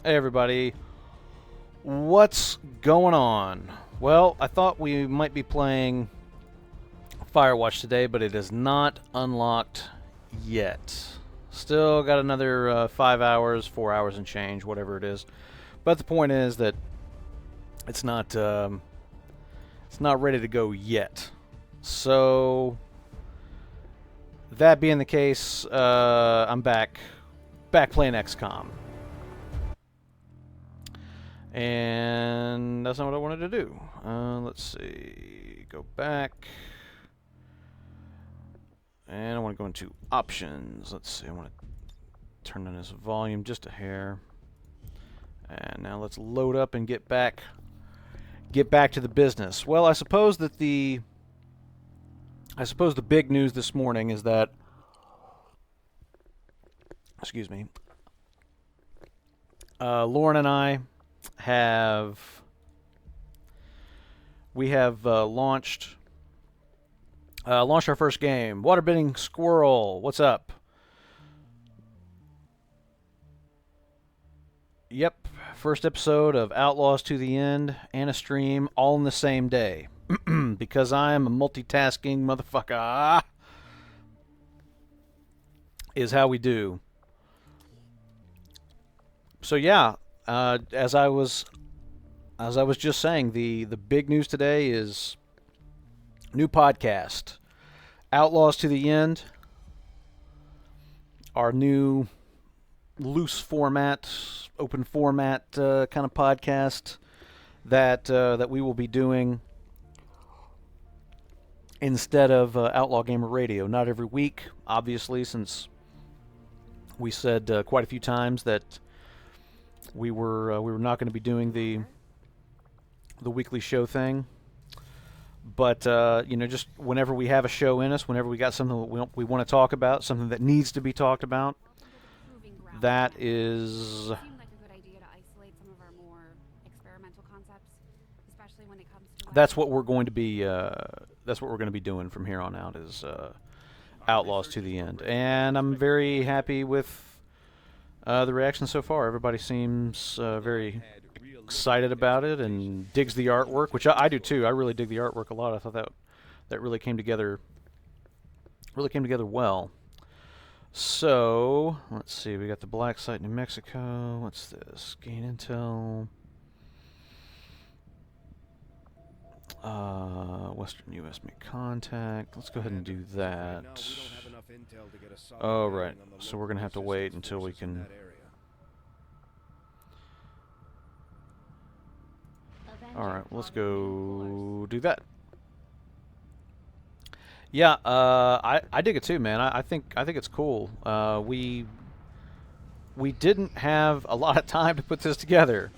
Hey everybody, what's going on? Well, I thought we might be playing Firewatch today, but it is not unlocked yet. Still got another 5 hours, 4 hours and change, whatever it is. But the point is that it's not ready to go yet. So that being the case, I'm back playing XCOM. And that's not what I wanted to do. Let's see. Go back. And I want to go into options. Let's see. I want to turn on this volume just a hair. And now let's load up and get back to the business. Well, I suppose the big news this morning is that, excuse me, Lauren and I have launched our first game, Waterbending Squirrel. What's up? Yep, first episode of Outlaws to the End and a stream all in the same day. Because I am a multitasking motherfucker. Is how we do. So yeah, as I was just saying, the big news today is new podcast, Outlaws to the End, our new loose format, open format kind of podcast that we will be doing instead of Outlaw Gamer Radio. Not every week, obviously, since we said quite a few times that we were not going to be doing the weekly show thing. But just whenever we have a show in us, whenever we got something we want to talk about, something that needs to be talked about, that is. It seemed like a good idea to isolate some of our more experimental concepts, especially when it comes to. That's what we're going to be. That's what we're going to be doing from here on out is Outlaws to the End, and I'm very happy with the reaction so far. Everybody seems very excited about it and digs the artwork, which I do too. I really dig the artwork a lot. I thought that really came together. Really came together well. So let's see. We got the black site, New Mexico. What's this? Gain intel. Western U.S. make contact. Let's go ahead and do that. Oh, right. So we're going to have to wait until we can. Alright, let's go do that. Yeah, I dig it too, man. I think it's cool. We didn't have a lot of time to put this together.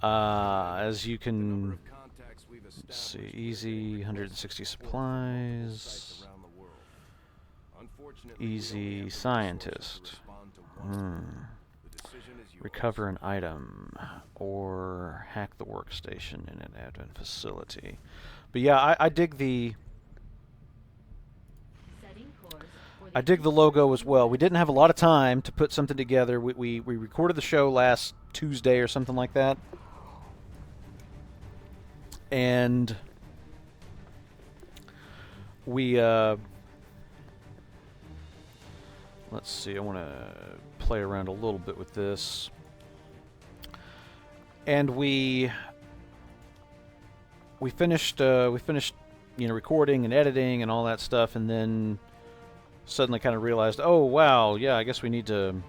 As you can see, easy 160 supplies. Easy scientist. Recover an item or hack the workstation in an admin facility. But yeah, I dig the logo as well. We didn't have a lot of time to put something together. We recorded the show last Tuesday or something like that. And we let's see, I want to play around a little bit with this. And we finished recording and editing and all that stuff, and then suddenly kind of realized, oh wow, yeah, I guess we need to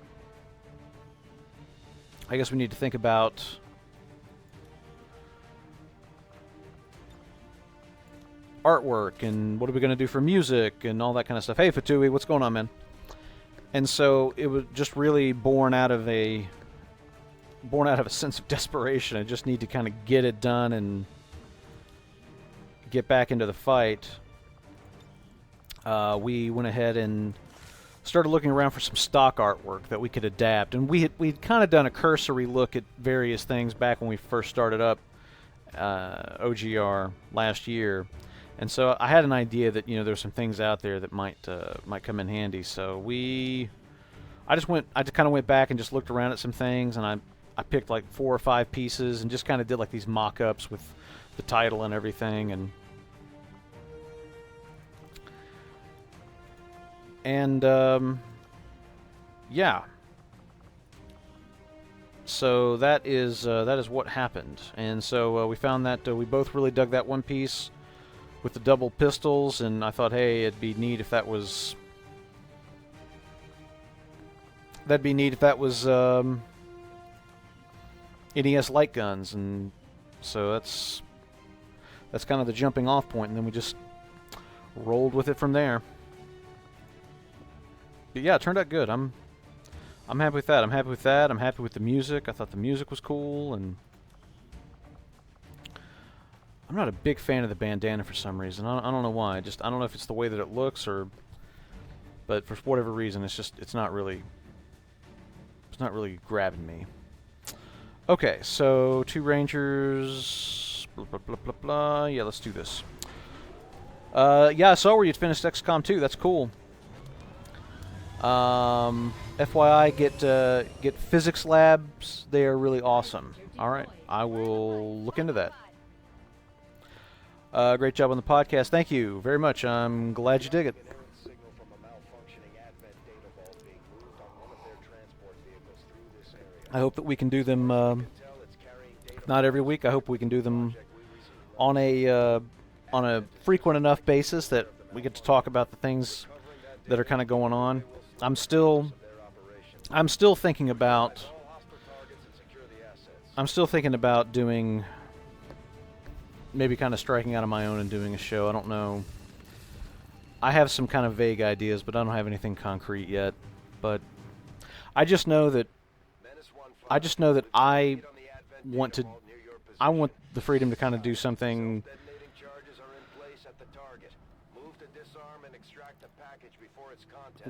think about artwork and what are we going to do for music and all that kind of stuff. Hey Fatui, what's going on, man? And so it was just really born out of a sense of desperation. I just need to kind of get it done and get back into the fight. We went ahead and started looking around for some stock artwork that we could adapt, and we'd kind of done a cursory look at various things back when we first started up OGR last year. And so I had an idea that there's some things out there that might come in handy. So we I just kind of went back and just looked around at some things, and I picked like 4 or 5 pieces and just kind of did like these mock-ups with the title and everything, and yeah. So that is what happened, and so we found that we both really dug that one piece with the double pistols, and I thought, hey, it'd be neat if that was NES light guns, and so that's kind of the jumping off point, and then we just rolled with it from there. But yeah, it turned out good. I'm happy with that. I'm happy with that. I'm happy with the music. I thought the music was cool, and I'm not a big fan of the bandana for some reason. I don't know why. I don't know if it's the way that it looks, but for whatever reason, it's not really grabbing me. Okay, so 2 Rangers, blah blah blah blah blah. Yeah, let's do this. Yeah, I saw where you'd finished XCOM 2. That's cool. FYI, get physics labs. They are really awesome. All right, I will look into that. Great job on the podcast. Thank you very much. I'm glad you dig it. I hope that we can do them, if not every week, I hope we can do them on a frequent enough basis that we get to talk about the things that are kind of going on. I'm still thinking about doing, maybe kind of striking out on my own and doing a show. I don't know. I have some kind of vague ideas, but I don't have anything concrete yet. But I just know that I want the freedom to kind of do something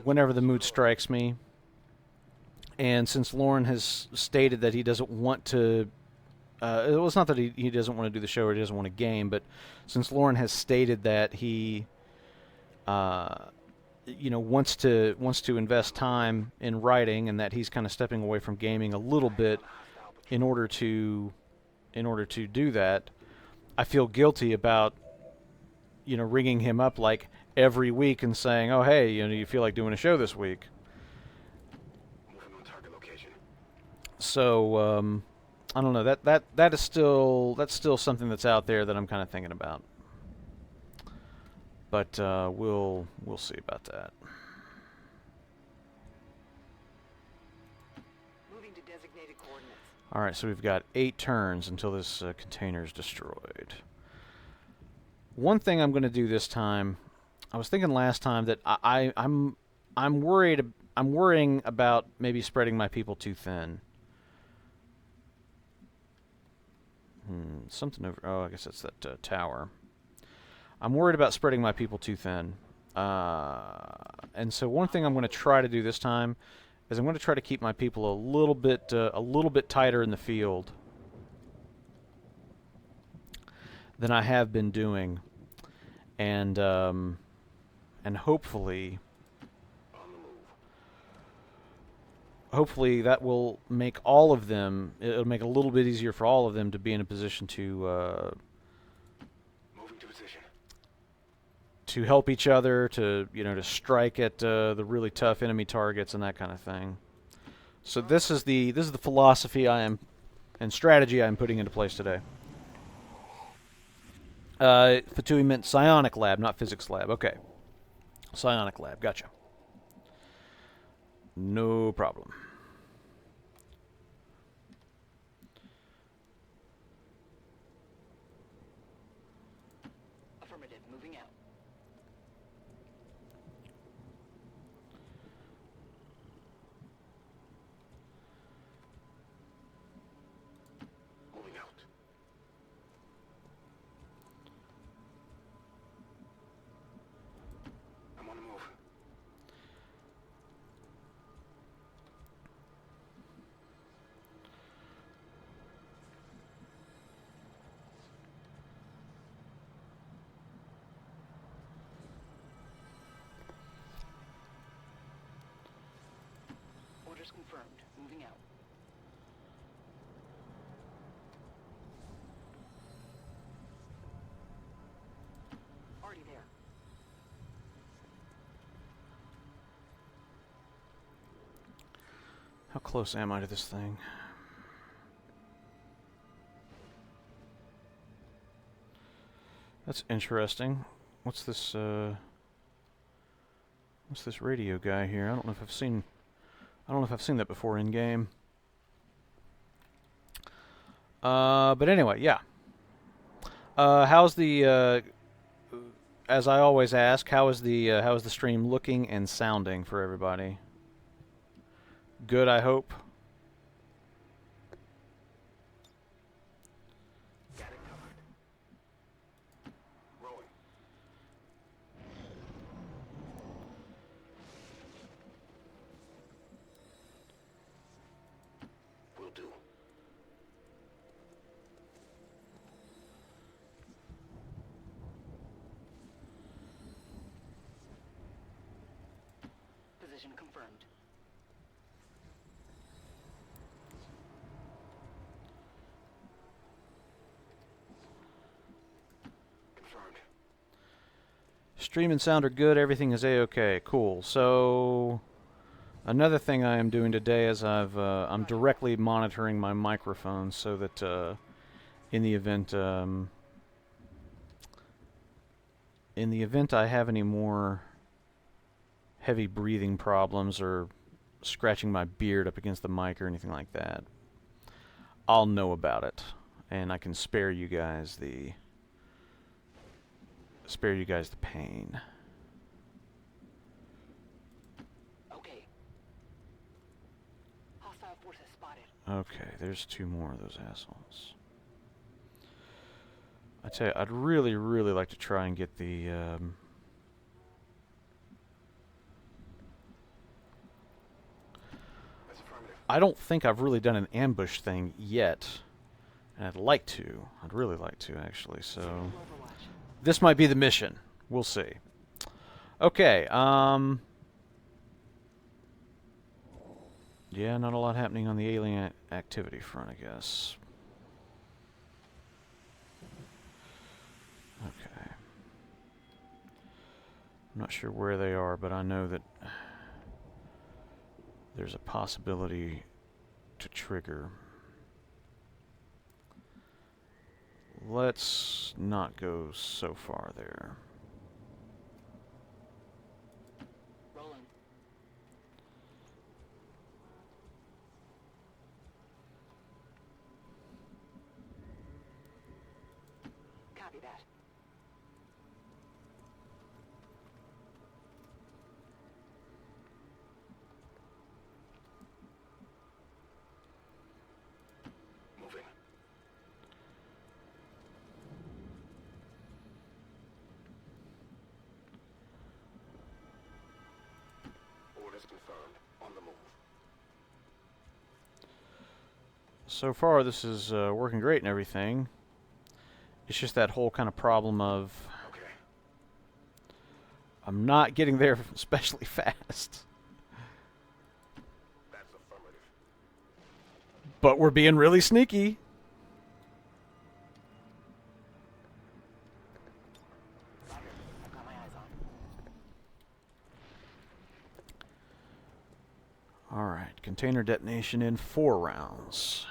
whenever the mood strikes me. And since Lauren has stated that he doesn't want to, well, it's not that he doesn't want to do the show or he doesn't want to game, but since Lauren has stated that he, wants to invest time in writing, and that he's kind of stepping away from gaming a little bit in order to do that, I feel guilty about, ringing him up like every week and saying, "Oh, hey, you feel like doing a show this week?" So I don't know. That's still something that's out there that I'm kind of thinking about. But we'll see about that. Moving to designated coordinates. All right, so we've got 8 turns until this container is destroyed. One thing I'm going to do this time, I was thinking last time that I'm worrying about maybe spreading my people too thin. Something over. Oh, I guess that's that tower. I'm worried about spreading my people too thin. And so one thing I'm going to try to do this time is I'm going to try to keep my people a little bit tighter in the field than I have been doing, and hopefully that will make all of them. It'll make it a little bit easier for all of them to be in a position to help each other, to strike at the really tough enemy targets and that kind of thing. So this is the philosophy and strategy I'm putting into place today. Fatui meant psionic lab, not physics lab. Okay, psionic lab. Gotcha. No problem. Affirmative. Moving out. Moving out. I'm on the move. Orders confirmed. Moving out. Already there. How close am I to this thing? That's interesting. What's this radio guy here? I don't know if I've seen that before in game. But anyway, yeah. How's the as I always ask, how is the stream looking and sounding for everybody? Good, I hope. Got it covered. Rolling. Will do. Position confirmed. Confirmed. Stream and sound are good. Everything is a-okay. Cool. So another thing I am doing today is I'm directly monitoring my microphone so that in the event I have any more heavy breathing problems or scratching my beard up against the mic or anything like that, I'll know about it, and I can spare you guys the pain. Okay. Hostile forces spotted. Okay, there's two more of those assholes. I tell you, I'd really, really like to try and get the That's affirmative. I don't think I've really done an ambush thing yet, and I'd like to. I'd really like to, actually, so Overwatch. this might be the mission. We'll see. Okay, yeah, not a lot happening on the alien activity front, I guess. Okay. I'm not sure where they are, but I know that there's a possibility to trigger. Let's not go so far there. Rolling. Copy that. Moving. Orders confirmed. On the move. So far, this is working great and everything. It's just that whole kind of problem of Okay. I'm not getting there especially fast. That's affirmative. But we're being really sneaky. Roger. I've got my eyes on. Alright, container detonation in 4 rounds.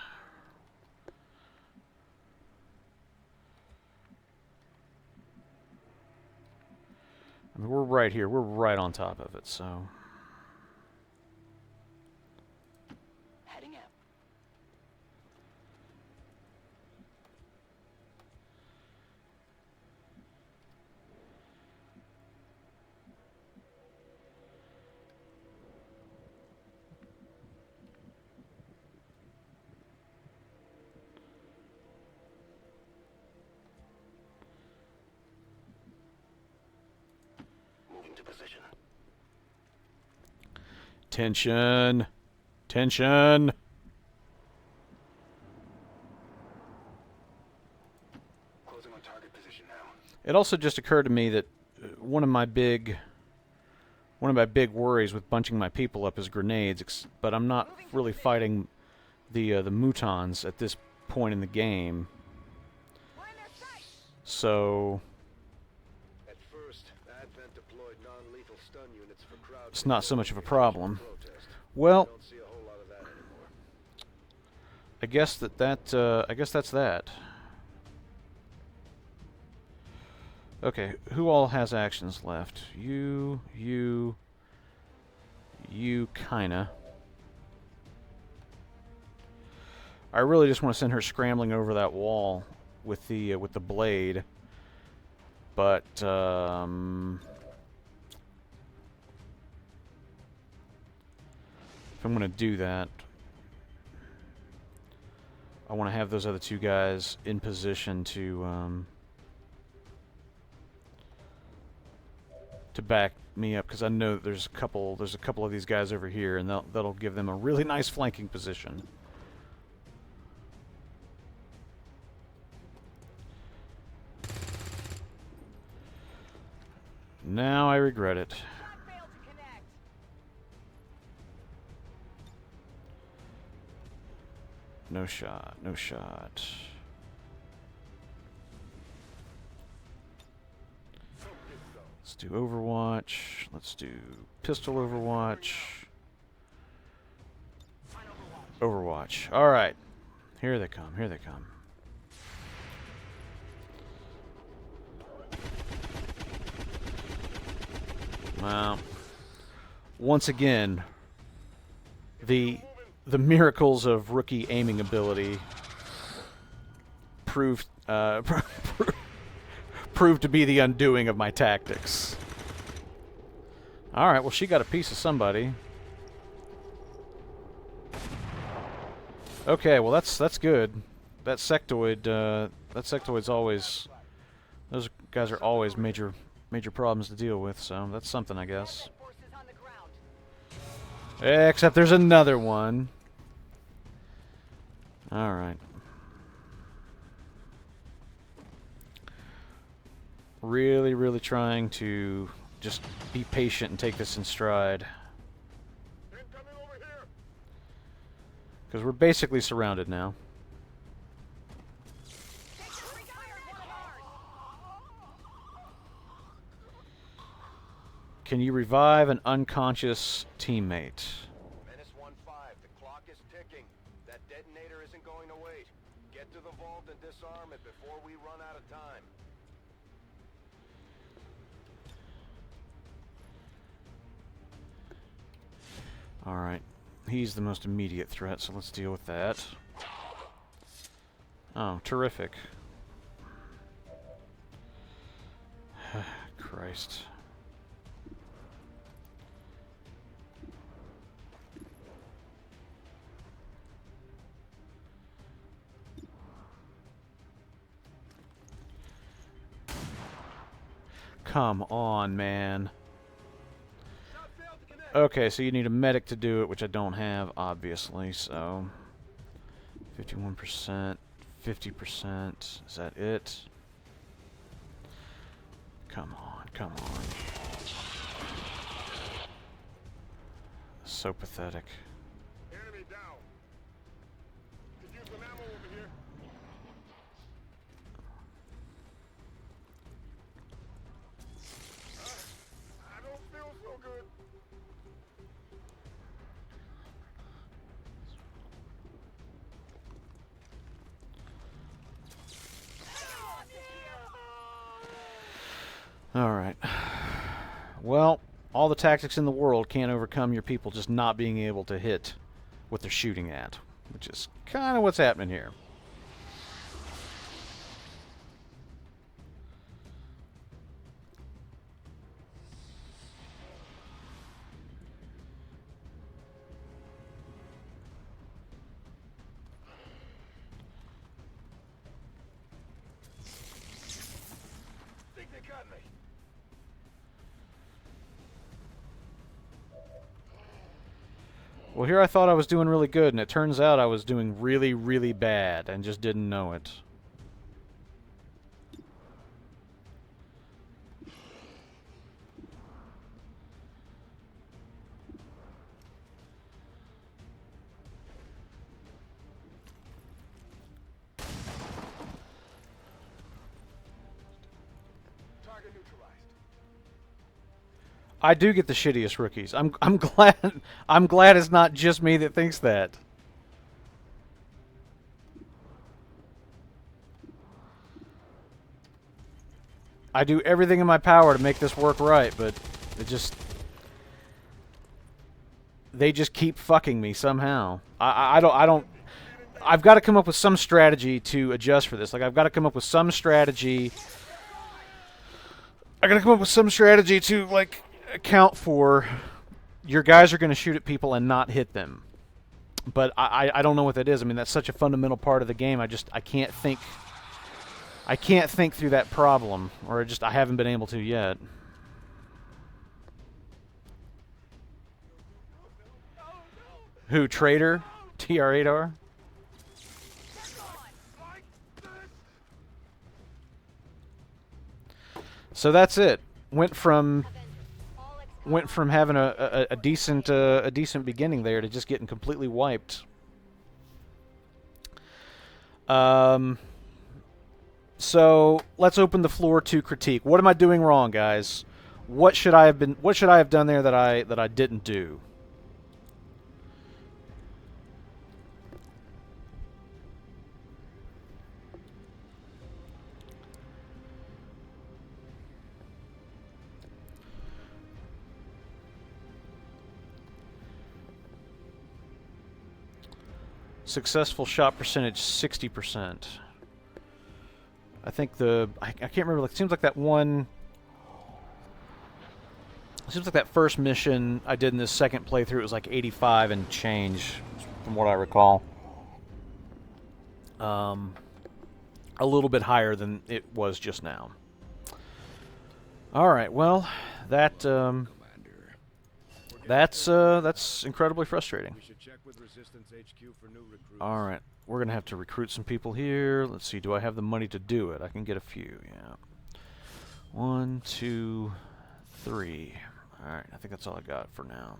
I mean, we're right here. We're right on top of it, so... Heading out. Moving to position. Tension. Tension. Closing on target position now. It also just occurred to me that one of my big One of my big worries with bunching my people up is grenades, but I'm not really fighting the Mutons at this point in the game. So At first, Advent deployed non-lethal stun units for crowd it's not so control much of a and problem. protest. Well, Don't see a whole lot of that anymore. I guess that's that. Okay, who all has actions left? You, kinda. I really just want to send her scrambling over that wall with the blade, but if I'm gonna do that, I want to have those other two guys in position to back me up, because I know there's a couple of these guys over here, and that'll give them a really nice flanking position. Now I regret it. No shot, no shot. Let's do Overwatch. Let's do Pistol Overwatch. Overwatch. Alright. Here they come, here they come. Well, once again, the miracles of rookie aiming ability proved proved to be the undoing of my tactics. All right, well, she got a piece of somebody. Okay, well, that's good. That sectoid's always, those guys are always major problems to deal with, so that's something, I guess. Except there's another one. Alright. Really trying to just be patient and take this in stride. Because we're basically surrounded now. Can you revive an unconscious teammate? Menace 1-5, the clock is ticking. That detonator isn't going to wait. Get to the vault and disarm it before we run out of time. Alright. He's the most immediate threat, so let's deal with that. Oh, terrific. Christ. Come on, man. Okay, so you need a medic to do it, which I don't have, obviously, so 51%, 50%, is that it? Come on, come on. So pathetic. Enemy down. Could use some ammo over here. I don't feel so good. Alright. Well, all the tactics in the world can't overcome your people just not being able to hit what they're shooting at, which is kind of what's happening here. Think they got me. Well, here I thought I was doing really good, and it turns out I was doing really bad and just didn't know it. I do get the shittiest rookies. I'm glad I'm glad it's not just me that thinks that. I do everything in my power to make this work right, but they just keep fucking me somehow. I don't I've got to come up with some strategy to adjust for this. Like I've got to come up with some strategy. I got to come up with some strategy to like account for your guys are going to shoot at people and not hit them. But I don't know what that is. I mean, that's such a fundamental part of the game. I can't think through that problem, or I haven't been able to yet. Who, Trader? TR8R? So that's it. Went from having a decent beginning there to just getting completely wiped. So let's open the floor to critique. What am I doing wrong, guys? What should I have done there that I didn't do? Successful shot percentage 60%. I think I can't remember. It seems like that one. It seems like that first mission I did in this second playthrough, it was like 85 and change, from what I recall. A little bit higher than it was just now. All right. Well, that's incredibly frustrating. All right. We're going to have to recruit some people here. Let's see. Do I have the money to do it? I can get a few, yeah. 1, 2, 3. All right. I think that's all I got for now.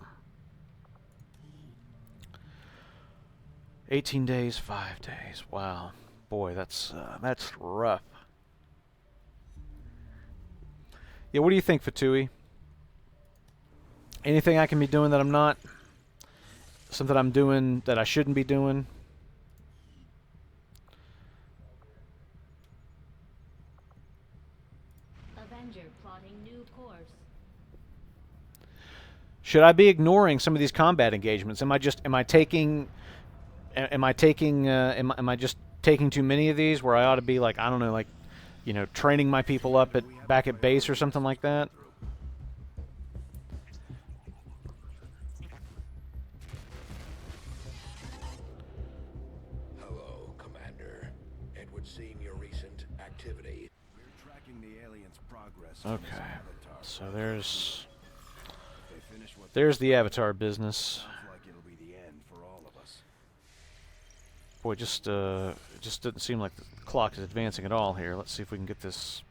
18 days, 5 days. Wow. Boy, that's rough. Yeah, what do you think, Fatui? Anything I can be doing that I'm not? Something I'm doing that I shouldn't be doing? Should I be ignoring some of these combat engagements? Am I just taking too many of these where I ought to be like, I don't know, like, you know, training my people up back at base or something like that? Hello, Commander. It would seem your recent activity. We're tracking the aliens' progress. Okay. So there's the Avatar business. Like it'll be the end for all of us. Boy, it just doesn't seem like the clock is advancing at all here. Let's see if we can get this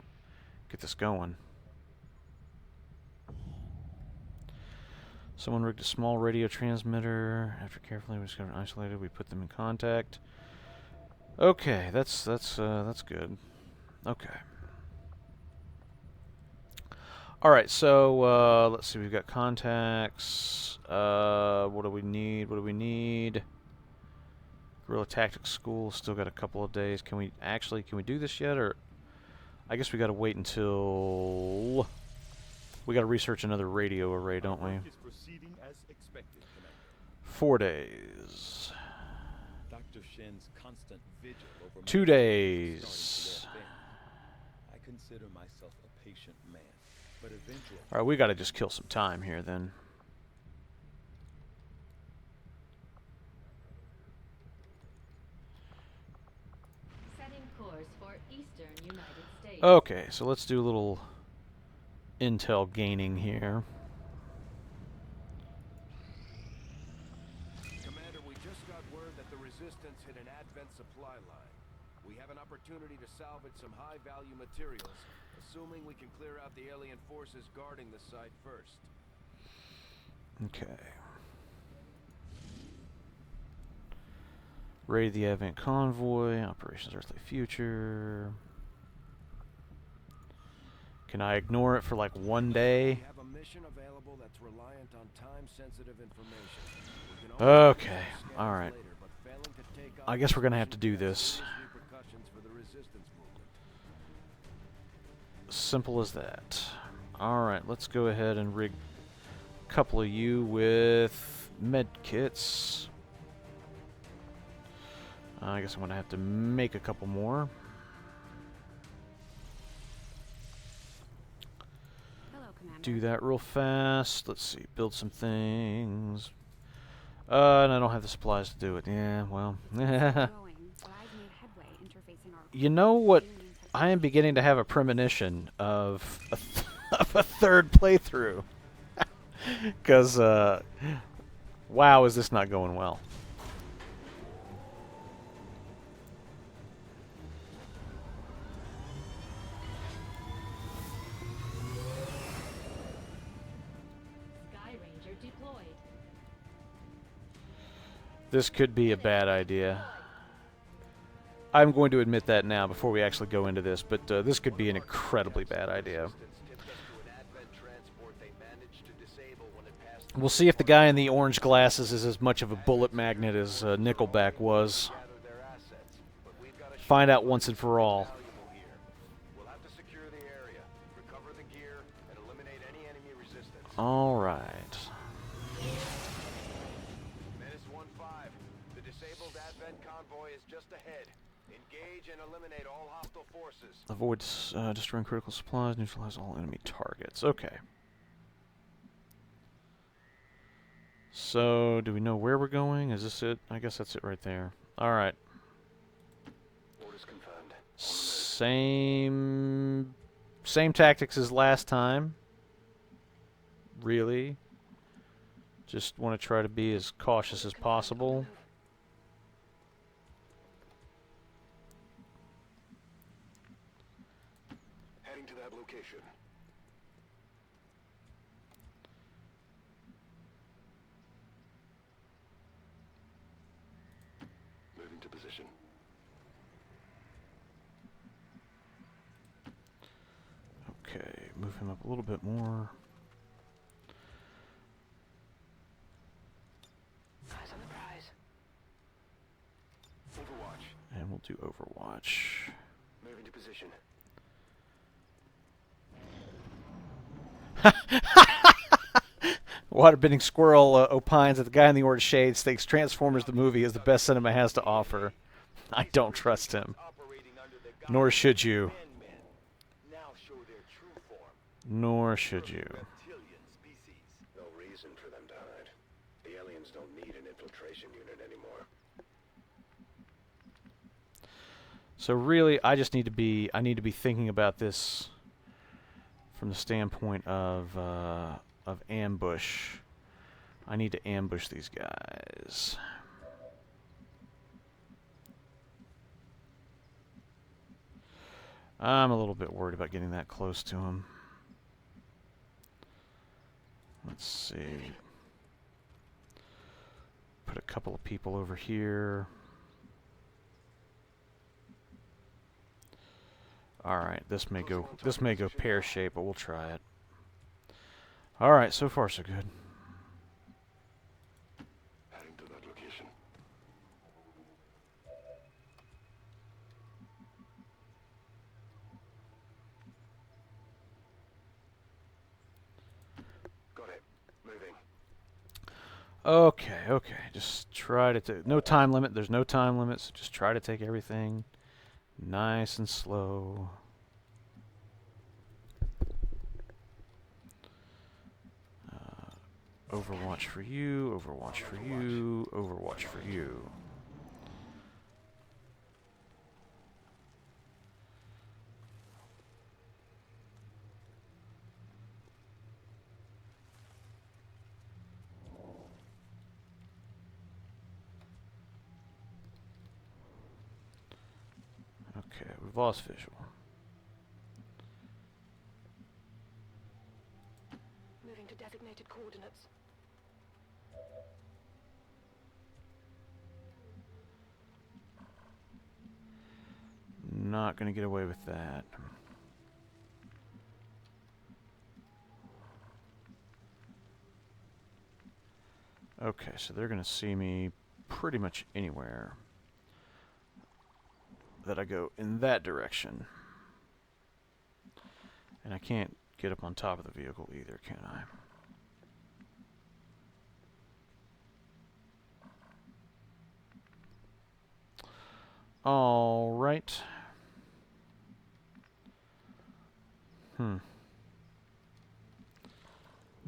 going. Someone rigged a small radio transmitter. After carefully discovered and isolated, we put them in contact. Okay, that's good. Okay. All right, so let's see. We've got contacts. What do we need? What do we need? Guerrilla Tactics School. Still got a couple of days. Can we do this yet, or I guess we got to wait until we got to research another radio array, don't we? 4 days. Dr. Shen's constant vigil over 2 days. I consider myself a patient man, but eventually. All right, we got to just kill some time here then. Setting course for Eastern United States. Okay, so let's do a little intel gaining here. Commander, we just got word that the Resistance hit an Advent supply line. We have an opportunity to salvage some high-value materials, assuming we can clear out the alien forces guarding the site first. Okay. Raid the Advent Convoy, Operations Earthly Future. Can I ignore it for like 1 day? We have a mission available that's reliant on time-sensitive information. We can always Okay, review scans alright. later, but failing to take on I guess this we're gonna have mission to do could have this. serious repercussions for the resistance movement. Simple as that. Alright, let's go ahead and rig a couple of you with med kits. I guess I'm gonna have to make a couple more. Hello, Commander. Do that real fast. Let's see, build some things. And I don't have the supplies to do it. Yeah, well. Going, but I've made headway interfacing our You know what? alien I am beginning to have a premonition of of a third playthrough. Because, wow, is this not going well. Sky Ranger deployed. This could be a bad idea. I'm going to admit that now before we actually go into this, but this could be an incredibly bad idea. We'll see if the guy in the orange glasses is as much of a bullet magnet as Nickelback was. Find out once and for all. We'll have to secure the area, recover the gear, and eliminate any enemy resistance. Alright. Menace 1-5. The disabled Advent convoy is just ahead. Engage and eliminate all hostile forces. Avoid destroying critical supplies, neutralize all enemy targets. Okay. So, do we know where we're going? Is this it? I guess that's it right there. Alright. Orders confirmed. Same tactics as last time. Really. Just want to try to be as cautious as possible. Heading to that location. Moving to position. Okay, move him up a little bit more. Eyes on the prize. Overwatch. And we'll do Overwatch. Moving to position. Waterbending Squirrel opines that the guy in the orange shades thinks Transformers the movie is the best cinema has to offer. I don't trust him. Operating under the Nor should you. men now show their true form. Nor should you. Reptilian species. No reason for them to hide. The aliens don't need an infiltration unit anymore. So really, I just need to be thinking about this from the standpoint of ambush. I need to ambush these guys. I'm a little bit worried about getting that close to him. Let's see. Put a couple of people over here. Alright, this may go pear-shaped, but we'll try it. Alright, so far so good. Heading to that location. Got it. Moving. Okay. Just try to no time limit. There's no time limit, so just try to take everything nice and slow. Overwatch for you, Overwatch for you, Overwatch for you. Okay, we've lost visual. Moving to designated coordinates. Not gonna get away with that. Okay, so they're going to see me pretty much anywhere that I go in that direction. And I can't get up on top of the vehicle either, can I? All right.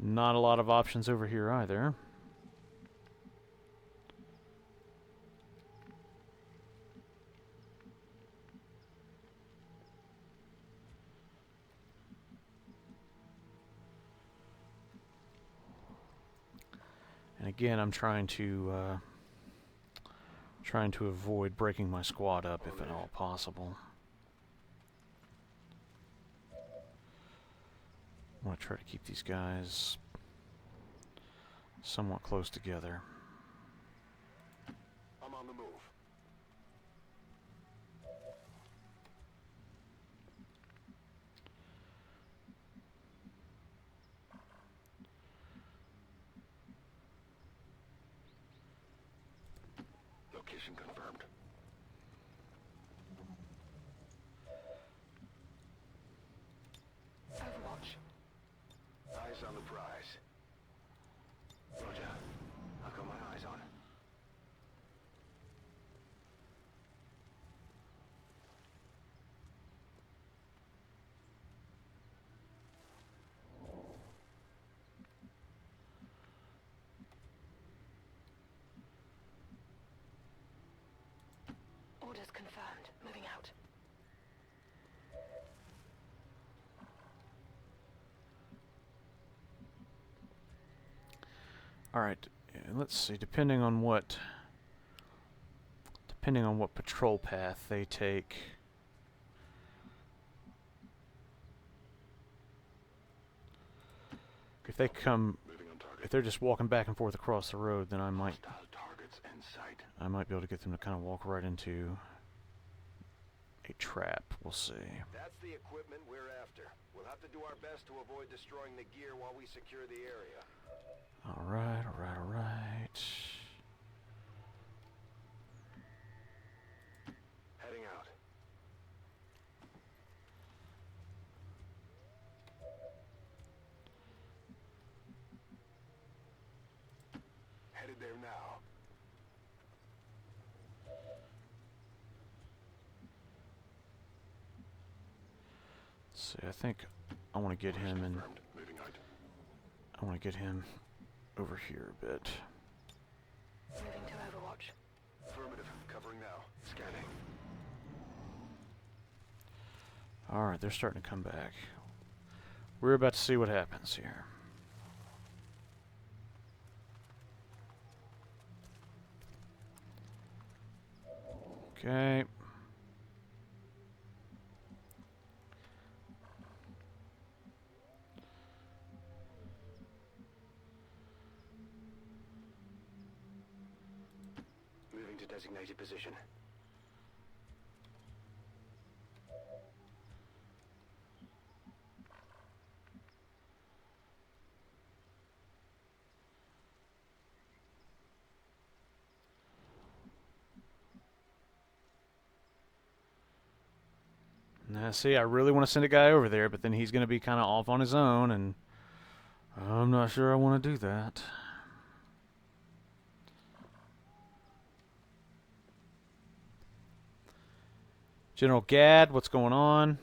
Not a lot of options over here either. And again, I'm trying to avoid breaking my squad up if at all possible. I want to try to keep these guys somewhat close together. I'm on the move. Location confirmed. Overwatch. Eyes on the prize. Roger. I've got my eyes on. Orders confirmed. Moving out. All right, let's see. Depending on what patrol path they take, if they come, if they're just walking back and forth across the road, then I might Targets in sight. be able to get them to kind of walk right into a trap. We'll see. That's the equipment we're after. We'll have to do our best to avoid destroying the gear while we secure the area. All right, all right, all right. Heading out. Headed there now. Let's see, I think I want to get him in. Confirmed. Moving out. I want to get him over here a bit. Moving to Overwatch. Affirmative. Covering now. Scanning. All right, they're starting to come back. We're about to see what happens here. Okay. Moving to designated position. Now, see, I really want to send a guy over there, but then he's going to be kind of off on his own, and I'm not sure I want to do that. General Gadd, what's going on?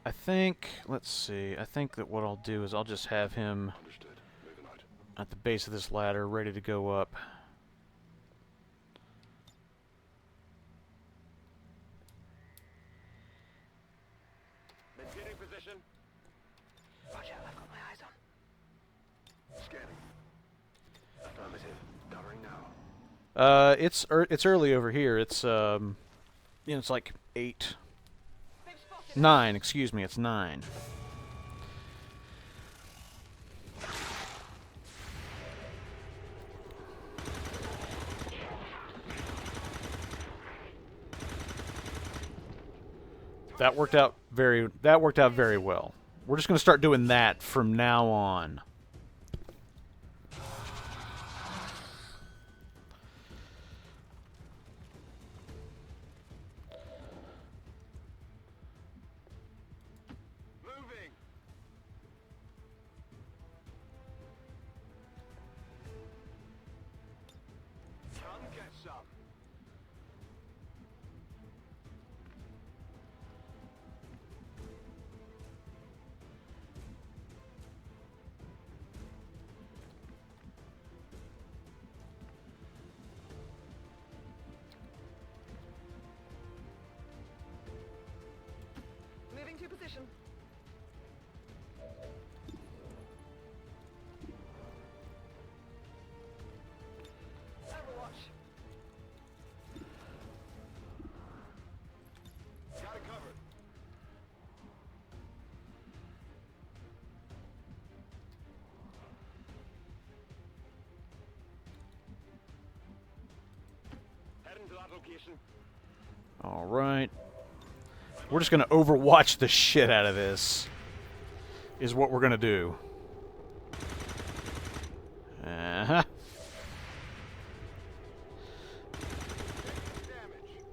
I think, let's see, I think that what I'll do is I'll just have him Understood. Moving out. at the base of this ladder, ready to go up. Maintaining position. Roger, I've got my eyes on. Scanning. Affirmative. Covering now. It's early over here. It's it's like 8, 9. Excuse me, it's 9. That worked out very well. We're just going to start doing that from now on. Moving. Come get some. Moving to position. Overwatch. Got it covered. Heading to that location. All right. We're just going to overwatch the shit out of this. Is what we're going to do. Uh-huh. Damage.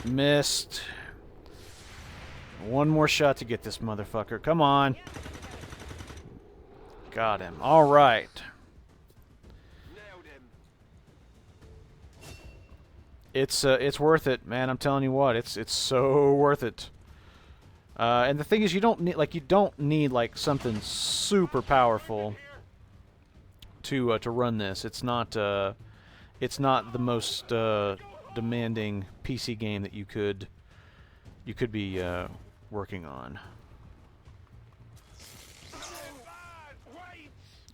Missed. One more shot to get this motherfucker. Come on. Got him. All right. Nailed him. It's worth it, man. I'm telling you what. It's so worth it. And the thing is, you don't need like something super powerful to run this. It's not the most demanding PC game that you could be working on.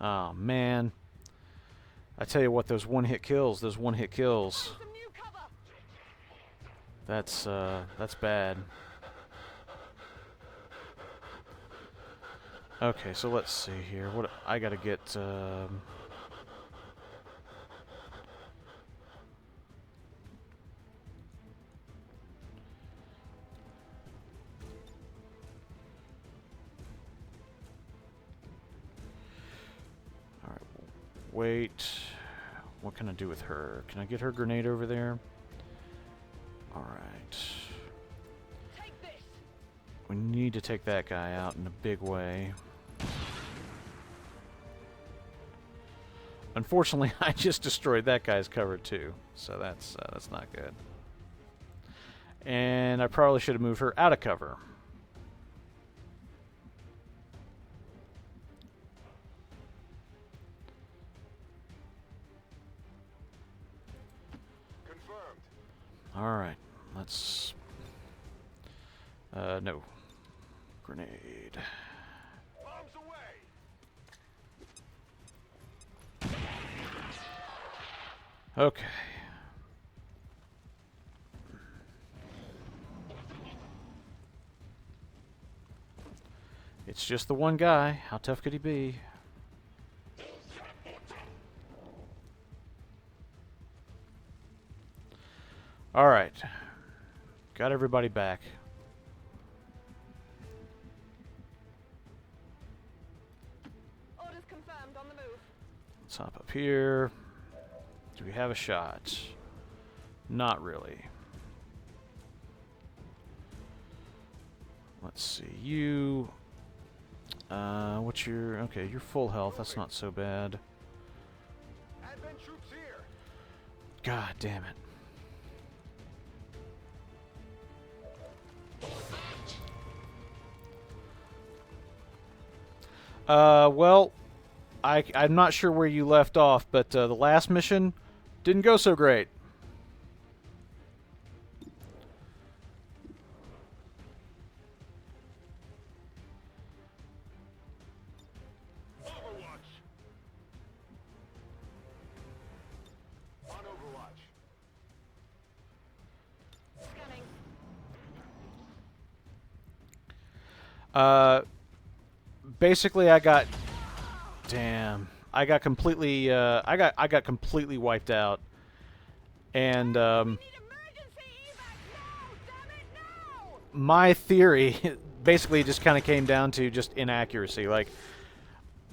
Oh man, I tell you what, those one-hit kills. Some new cover. That's bad. Okay, so let's see here. What I gotta get. All right, wait. What can I do with her? Can I get her grenade over there? All right. Take this. We need to take that guy out in a big way. Unfortunately, I just destroyed that guy's cover too, so that's not good. And I probably should have moved her out of cover. Confirmed. All right, let's. No. Grenade. Bombs away. Okay. It's just the one guy. How tough could he be? All right. Got everybody back. Orders confirmed on the move. Let's hop up here. Do we have a shot? Not really. Let's see. You. What's your. Okay, you're full health. That's not so bad. Advent troops here. God damn it. Well, I'm not sure where you left off, but the last mission didn't go so great. Overwatch. On Overwatch. Scanning. Basically, I got completely I got completely wiped out, and Need emergency evac now, my theory basically just kind of came down to just inaccuracy. Like,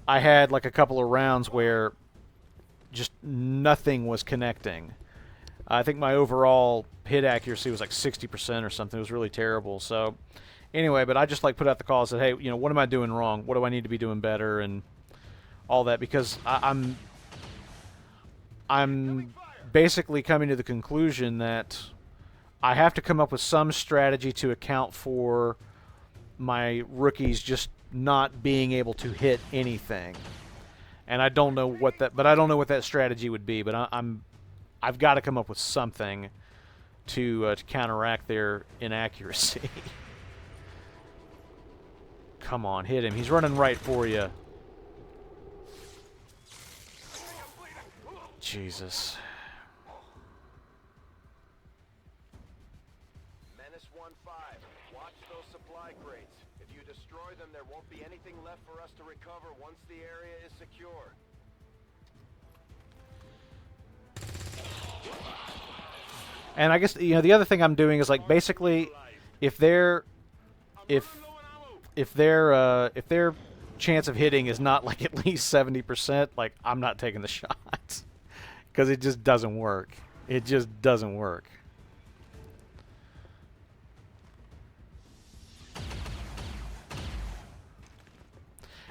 I had like a couple of rounds where just nothing was connecting. I think my overall hit accuracy was like 60% or something. It was really terrible. So anyway, but I just like put out the call and said, hey, you know, what am I doing wrong? What do I need to be doing better? And all that, because I'm basically coming to the conclusion that I have to come up with some strategy to account for my rookies just not being able to hit anything. And I don't know what that strategy would be, but I've got to come up with something to counteract their inaccuracy. Come on, hit him. He's running right for you. Jesus. Menace 1-5. Watch those supply crates. If you destroy them, there won't be anything left for us to recover once the area is secure. And I guess, you know, the other thing I'm doing is like basically if their chance of hitting is not like at least 70%, like I'm not taking the shots. Because it just doesn't work. It just doesn't work.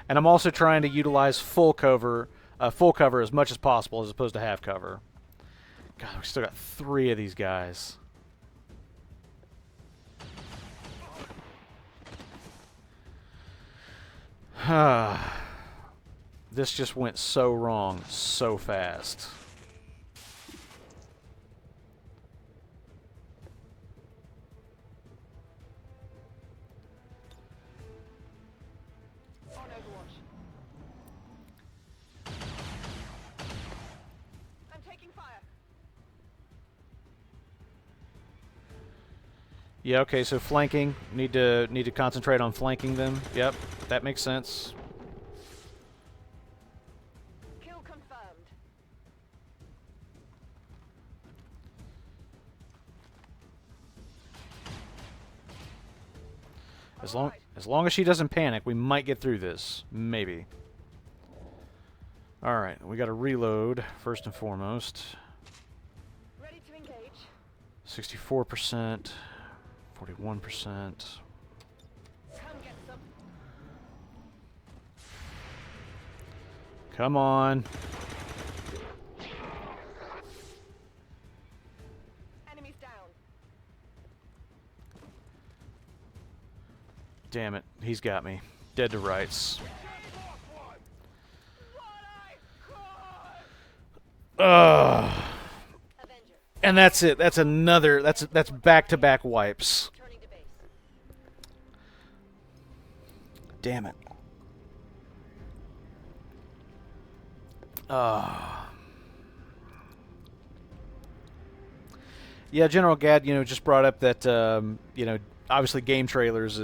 And I'm also trying to utilize full cover as much as possible as opposed to half cover. God, we still got 3 of these guys. This just went so wrong so fast. Yeah, okay, so flanking. Need to concentrate on flanking them. Yep, that makes sense. Kill confirmed. As long as she doesn't panic, we might get through this. Maybe. Alright, we gotta reload first and foremost. Ready to engage. 64%. 41%. Come get some. Come on. Enemies down. Damn it. He's got me. Dead to rights. Ugh. And that's it. That's another. That's back-to-back wipes. Turning to base. Damn it. Yeah, General Gadd, you know, just brought up that you know, obviously game trailers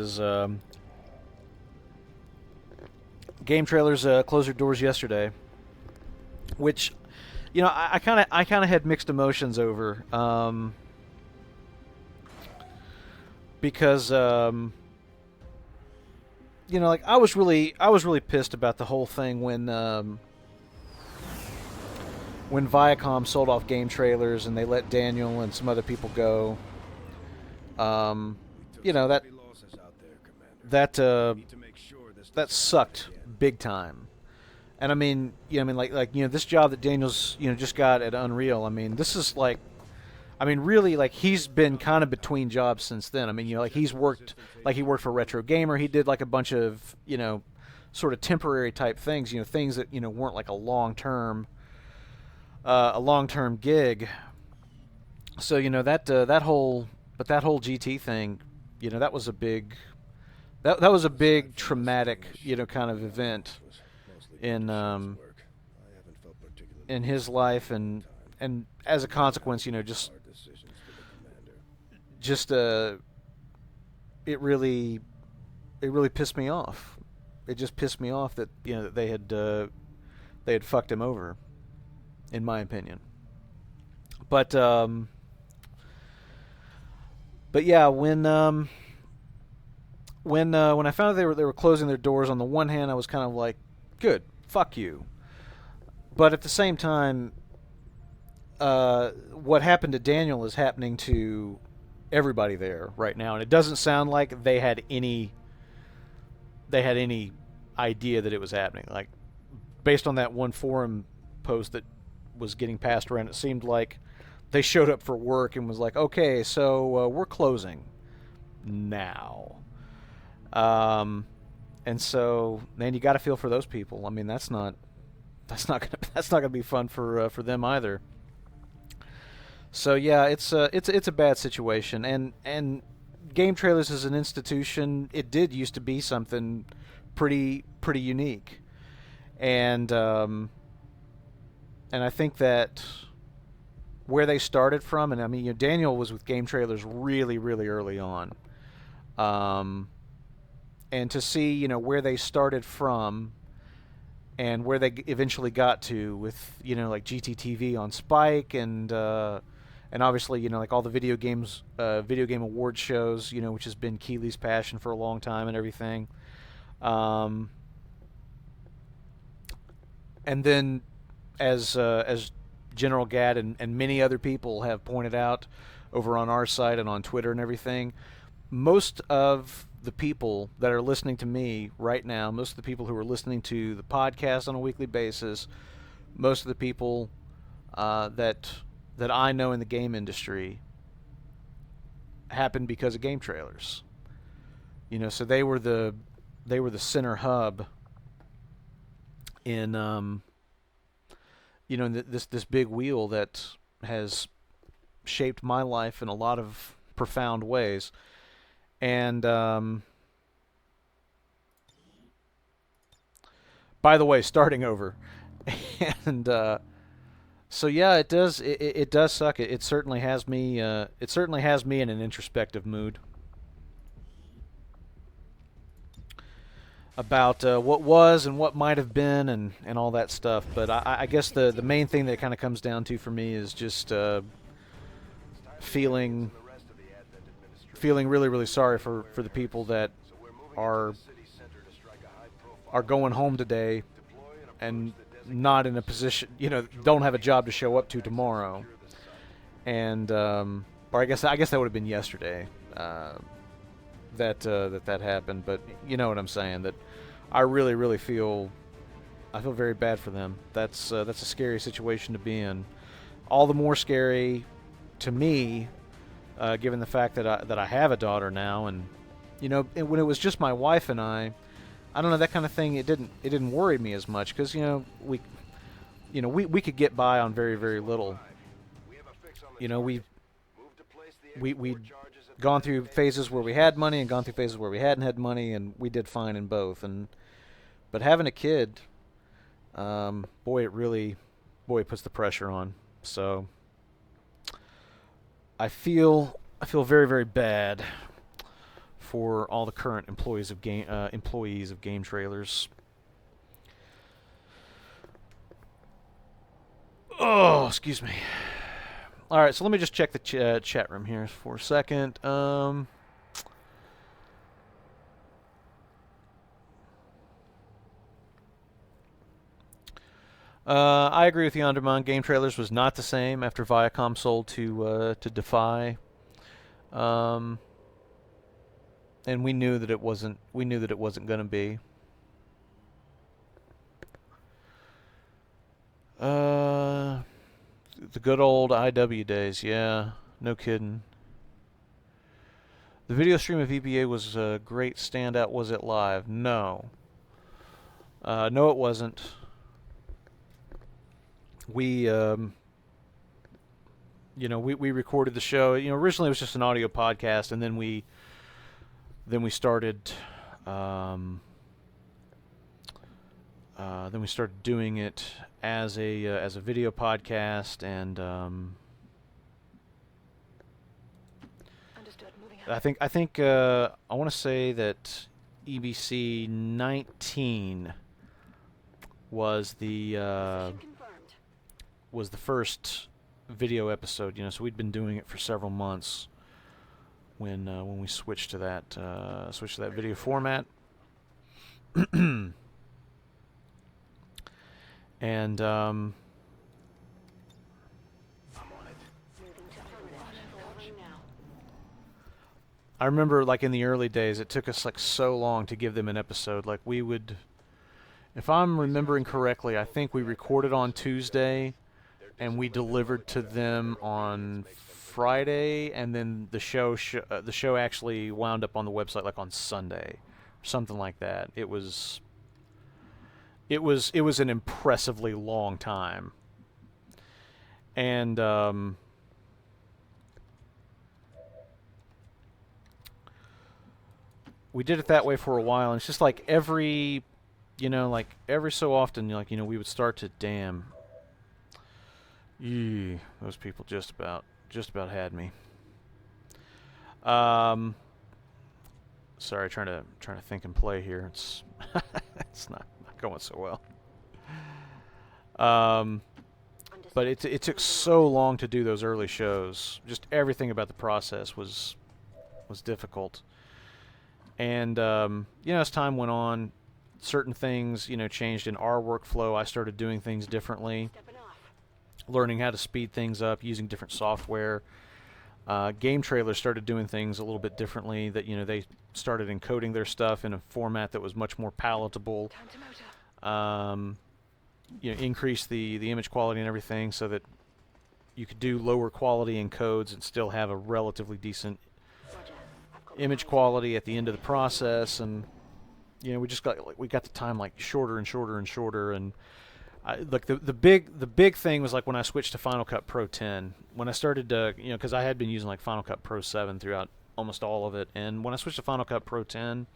closed their doors yesterday, which, you know, I kind of had mixed emotions over, because you know, like I was really pissed about the whole thing when Viacom sold off game trailers and they let Daniel and some other people go. You know, that sucked big time. And I mean, you know, like you know, this job that Daniel's, you know, just got at Unreal. I mean, this is like, I mean, really, like he's been kind of between jobs since then. I mean, you know, like he worked for Retro Gamer. He did like a bunch of, you know, sort of temporary type things. You know, things that, you know, weren't like a long-term gig. So, you know, that whole GT thing, you know, that was a big traumatic, you know, kind of event in his life, and as a consequence, you know, just it really pissed me off. It just pissed me off that, you know, that they had fucked him over, in my opinion. But yeah, when when I found out they were closing their doors, on the one hand, I was kind of like, good, fuck you. But at the same time, what happened to Daniel is happening to everybody there right now, and it doesn't sound like they had any idea that it was happening. Like, based on that one forum post that was getting passed around, it seemed like they showed up for work and was like, okay, so we're closing now. And so, man, you got to feel for those people. I mean, that's not gonna be fun for them either. So yeah, it's a bad situation, and Game Trailers as an institution, it did used to be something pretty unique, and I think that where they started from, and I mean, Daniel was with Game Trailers really early on, and to see where they started from and where they eventually got to with like GTTV on Spike and obviously like all the video game award shows, which has been Keeley's passion for a long time and everything, and then as General Gad and many other people have pointed out over on our site and on Twitter and everything, most of the people that are listening to me right now, most of the people who are listening to the podcast on a weekly basis, most of the people that I know in the game industry happened because of Game Trailers. So they were the center hub in in this big wheel that has shaped my life in a lot of profound ways. And by the way, starting over, and so yeah, it does suck. It certainly has me. It certainly has me in an introspective mood about what was and what might have been and all that stuff. But I guess the main thing that it kind of comes down to for me is just feeling really sorry for the people that are going home today and not in a position, don't have a job to show up to tomorrow. And or I guess that would have been yesterday that happened. But you know what I'm saying, that I really feel very bad for them. That's a scary situation to be in. All the more scary to me, given the fact that I have a daughter now, and when it was just my wife and I don't know, that kind of thing. It didn't worry me as much because we could get by on very little. We'd gone through phases where we had money and gone through phases where we hadn't had money, and we did fine in both. But having a kid, boy, it puts the pressure on. So I feel very bad for all the current employees of Game Trailers. Oh, excuse me. All right, so let me just check the chat room here for a second. I agree with you, Undermon. Game Trailers was not the same after Viacom sold to Defy. And we knew that it wasn't. We knew that it wasn't going to be. The good old IW days, yeah, no kidding. The video stream of EBA was a great standout. Was it live? No. No, it wasn't. We, we recorded the show. Originally it was just an audio podcast, and then we started. Then we started doing it as a video podcast, and Understood. Moving I think I want to say that EBC 19 was the first video episode. So we'd been doing it for several months, when we switch to that video format. And I remember, like, in the early days, it took us like so long to give them an episode. Like, we would, if I'm remembering correctly, I think we recorded on Tuesday and we delivered to them on Friday, and then the show actually wound up on the website like on Sunday, something like that. It was an impressively long time. And we did it that way for a while, and it's just like every so often, like, we would start to, damn, those people just about had me. Sorry, trying to think and play here. It's it's not going so well. But it took so long to do those early shows. Just everything about the process was difficult. And as time went on, certain things changed in our workflow. I started doing things differently, learning how to speed things up using different software. Game Trailers started doing things a little bit differently. That they started encoding their stuff in a format that was much more palatable. Increase the image quality and everything so that you could do lower quality encodes and still have a relatively decent image quality at the end of the process. And we got the time like shorter and shorter and shorter. And like the big thing was like when I switched to Final Cut Pro 10, when I started to, because I had been using like Final Cut Pro 7 throughout almost all of it, and when I switched to Final Cut Pro 10,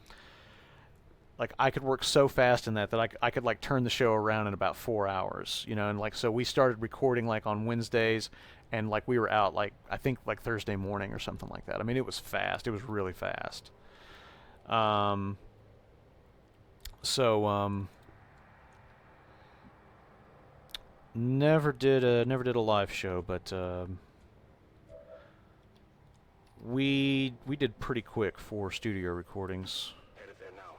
like I could work so fast in that I could like turn the show around in about 4 hours, and like so we started recording like on Wednesdays, and like we were out like I think like Thursday morning or something like that. I mean, it was fast. It was really fast. Never did a live show, but we did pretty quick for studio recordings. Headed there now.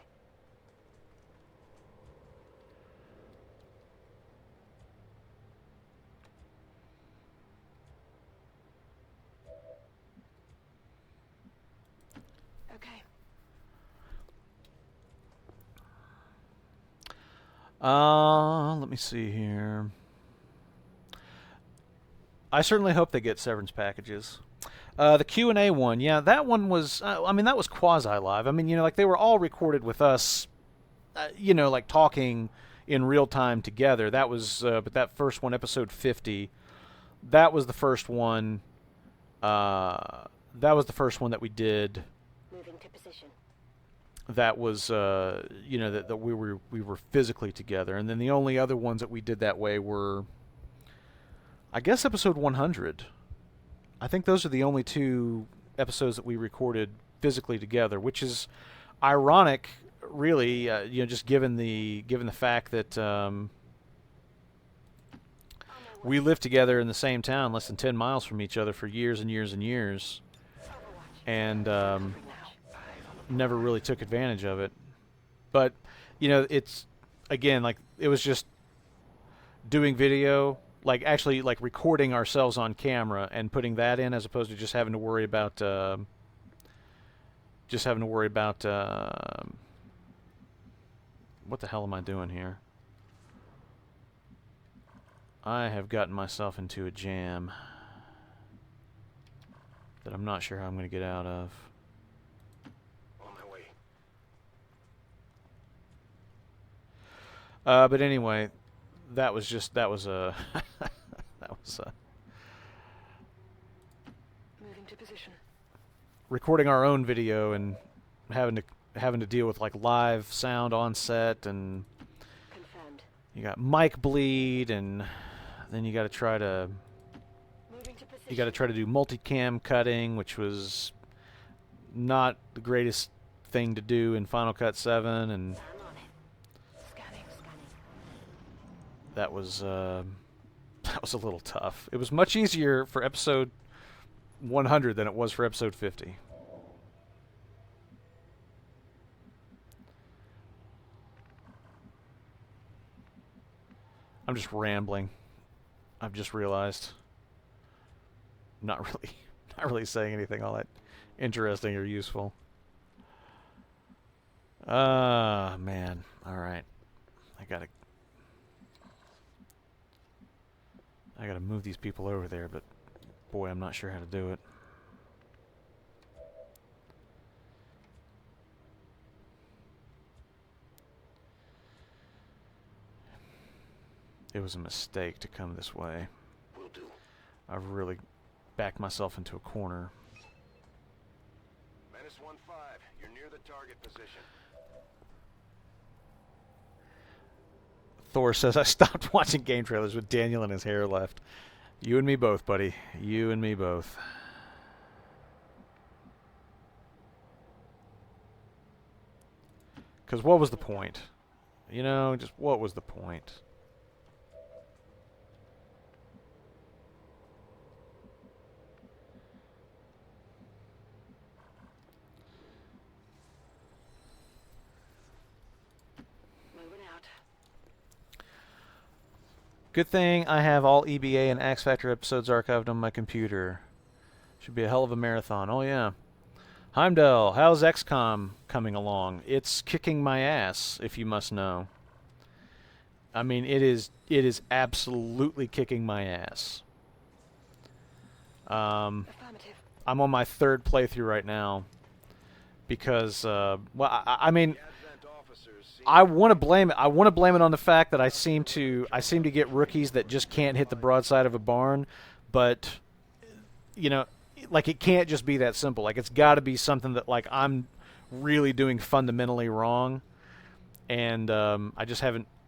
Okay. Let me see here. I certainly hope they get severance packages. The Q&A one, yeah, that one was, I mean, that was quasi-live. I mean, like they were all recorded with us, like talking in real time together. That was, but that first one, episode 50, that was the first one, that we did. Moving to position. That was, that we were physically together. And then the only other ones that we did that way were, I guess, episode 100. I think those are the only two episodes that we recorded physically together, which is ironic, really. Just given the fact that we lived together in the same town, less than 10 miles from each other, for years and years and years, and never really took advantage of it. But it's again like it was just doing video. Like actually like recording ourselves on camera and putting that in, as opposed to just having to worry about what the hell am I doing here? I have gotten myself into a jam that I'm not sure how I'm going to get out of. On my way. But anyway, that was a Moving to position. recording our own video and having to deal with like live sound on set, and Confirmed. you got mic bleed, and then you got to try to Moving to position. do multicam cutting, which was not the greatest thing to do in Final Cut 7, and I'm on it. Scanning. that was a little tough. It was much easier for episode 100 than it was for episode 50. I'm just rambling. I've just realized. Not really saying anything all that interesting or useful. Man. All right. I gotta move these people over there, but boy, I'm not sure how to do it. It was a mistake to come this way. Will do. I've really backed myself into a corner. Menace 1-5, you're near the target position. Thor says, I stopped watching game trailers with Daniel and his hair left. You and me both, buddy. You and me both. Because what was the point? You know, just what was the point? Moving out. Good thing I have all EBA and X Factor episodes archived on my computer. Should be a hell of a marathon. Oh, yeah. Heimdall, how's XCOM coming along? It's kicking my ass, if you must know. I mean, it is absolutely kicking my ass. Affirmative. I'm on my 3rd playthrough right now. Because, well, I mean... I want to blame it. I want to blame it on the fact that I seem to get rookies that just can't hit the broadside of a barn, but you know, like it can't just be that simple. Like it's got to be something that like I'm really doing fundamentally wrong, and I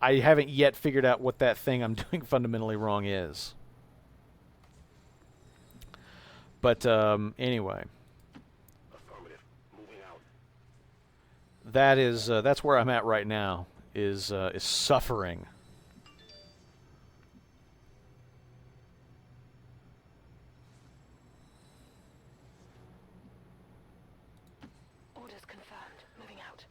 haven't yet figured out what that thing I'm doing fundamentally wrong is. But anyway. That's where I'm at right now. Is suffering. Orders confirmed. Moving out.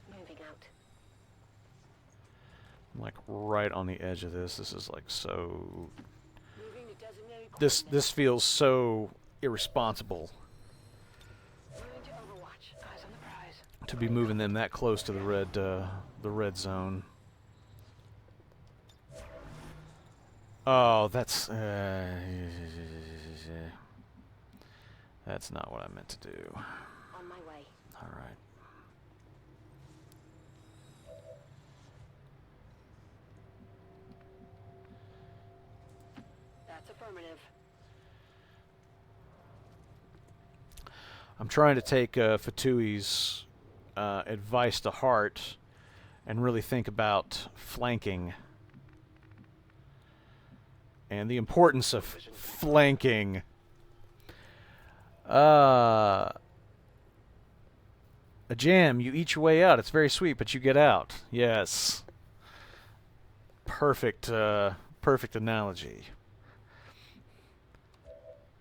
Moving out. I'm like right on the edge of this. This is like so. Moving to designated This coordinates. feels so irresponsible Moving to Overwatch. Eyes on the prize. to be moving them that close to the red zone. Oh, that's not what I meant to do. On my way. All right. That's affirmative. I'm trying to take Fatui's advice to heart and really think about flanking and the importance of flanking. A jam, you eat your way out. It's very sweet, but you get out. Yes. Perfect analogy.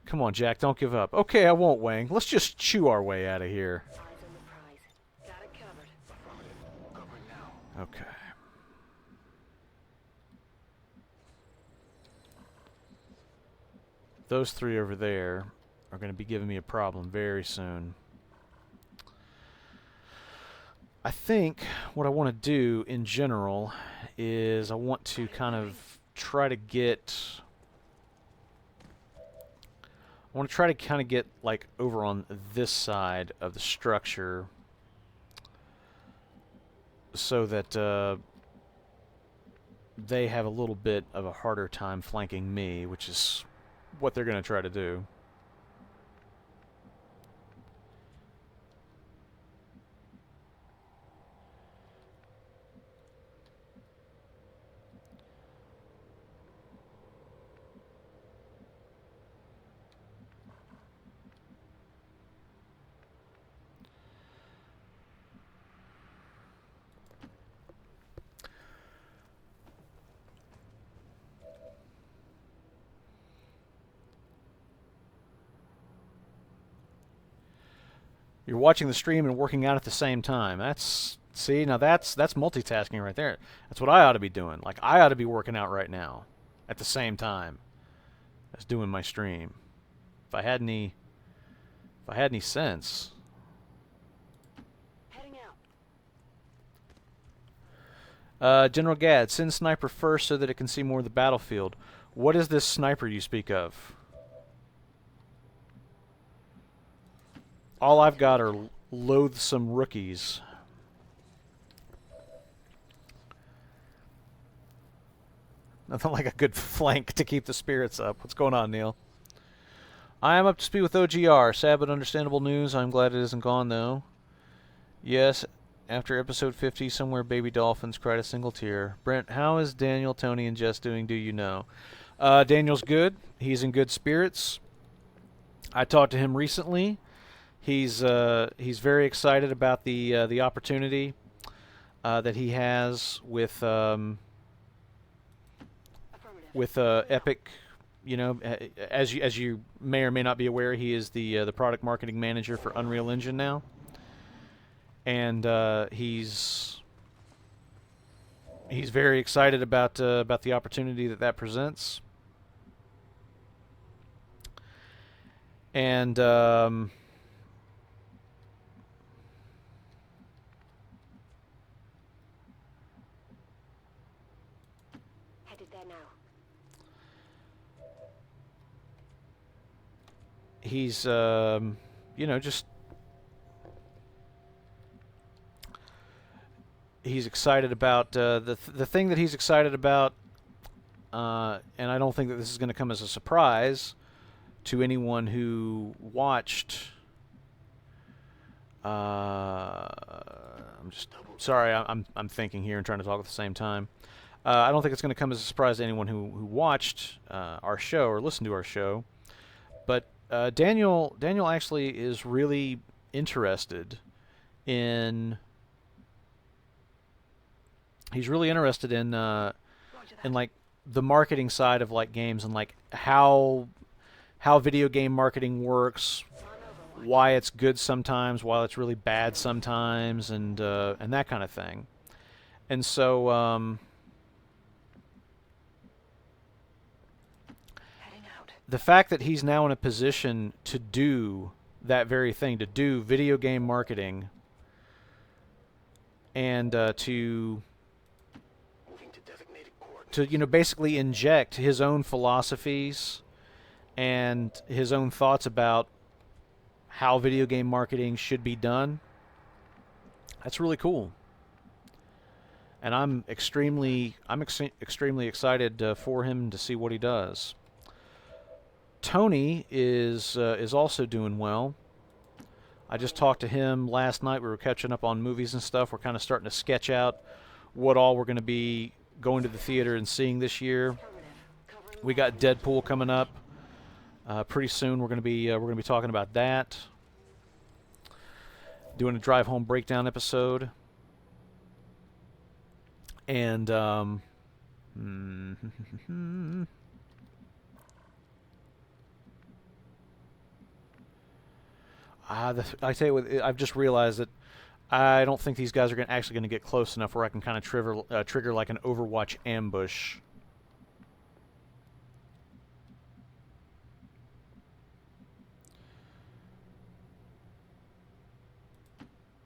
Come on, Jack, don't give up. Okay, I won't, Wang. Let's just chew our way out of here. Eyes on the prize. Got it covered. Covering now. Okay. Those 3 over there are going to be giving me a problem very soon. I think what I want to do in general is I want to kind of try to get... I want to try to kind of get like over on this side of the structure so that they have a little bit of a harder time flanking me, which is what they're going to try to do. You're watching the stream and working out at the same time. That's multitasking right there. That's what I ought to be doing. Like, I ought to be working out right now at the same time as doing my stream. If I had any sense. Heading out. General Gadd, send sniper first so that it can see more of the battlefield. What is this sniper you speak of? All I've got are loathsome rookies. Nothing like a good flank to keep the spirits up. What's going on, Neil? I am up to speed with OGR. Sad but understandable news. I'm glad it isn't gone, though. Yes, after episode 50, somewhere baby dolphins cried a single tear. Brent, how is Daniel, Tony, and Jess doing, do you know? Daniel's good. He's in good spirits. I talked to him recently. He's very excited about the opportunity that he has with Epic. You know, as you may or may not be aware, he is the product marketing manager for Unreal Engine now, and he's very excited about the opportunity that presents, and Headed there now. he's you know, just he's excited about the thing that he's excited about, and I don't think that this is going to come as a surprise to anyone who watched. I'm just sorry, I'm thinking here and trying to talk at the same time. I don't think it's going to come as a surprise to anyone who watched our show or listened to our show, but Daniel actually is really interested in. He's really interested in like the marketing side of like games and like how video game marketing works, why it's good sometimes, why it's really bad sometimes, and that kind of thing. And so the fact that he's now in a position to do that very thing, to do video game marketing, and to you know, basically inject his own philosophies and his own thoughts about how video game marketing should be done. That's really cool, and I'm extremely excited for him to see what he does. Tony is also doing well. I just talked to him last night. We were catching up on movies and stuff. We're kind of starting to sketch out what all we're going to be going to the theater and seeing this year. We got Deadpool coming up pretty soon. We're going to be talking about that. Doing a drive home breakdown episode. And I tell you what, I've just realized that I don't think these guys are actually going to get close enough where I can kind of trigger like an Overwatch ambush.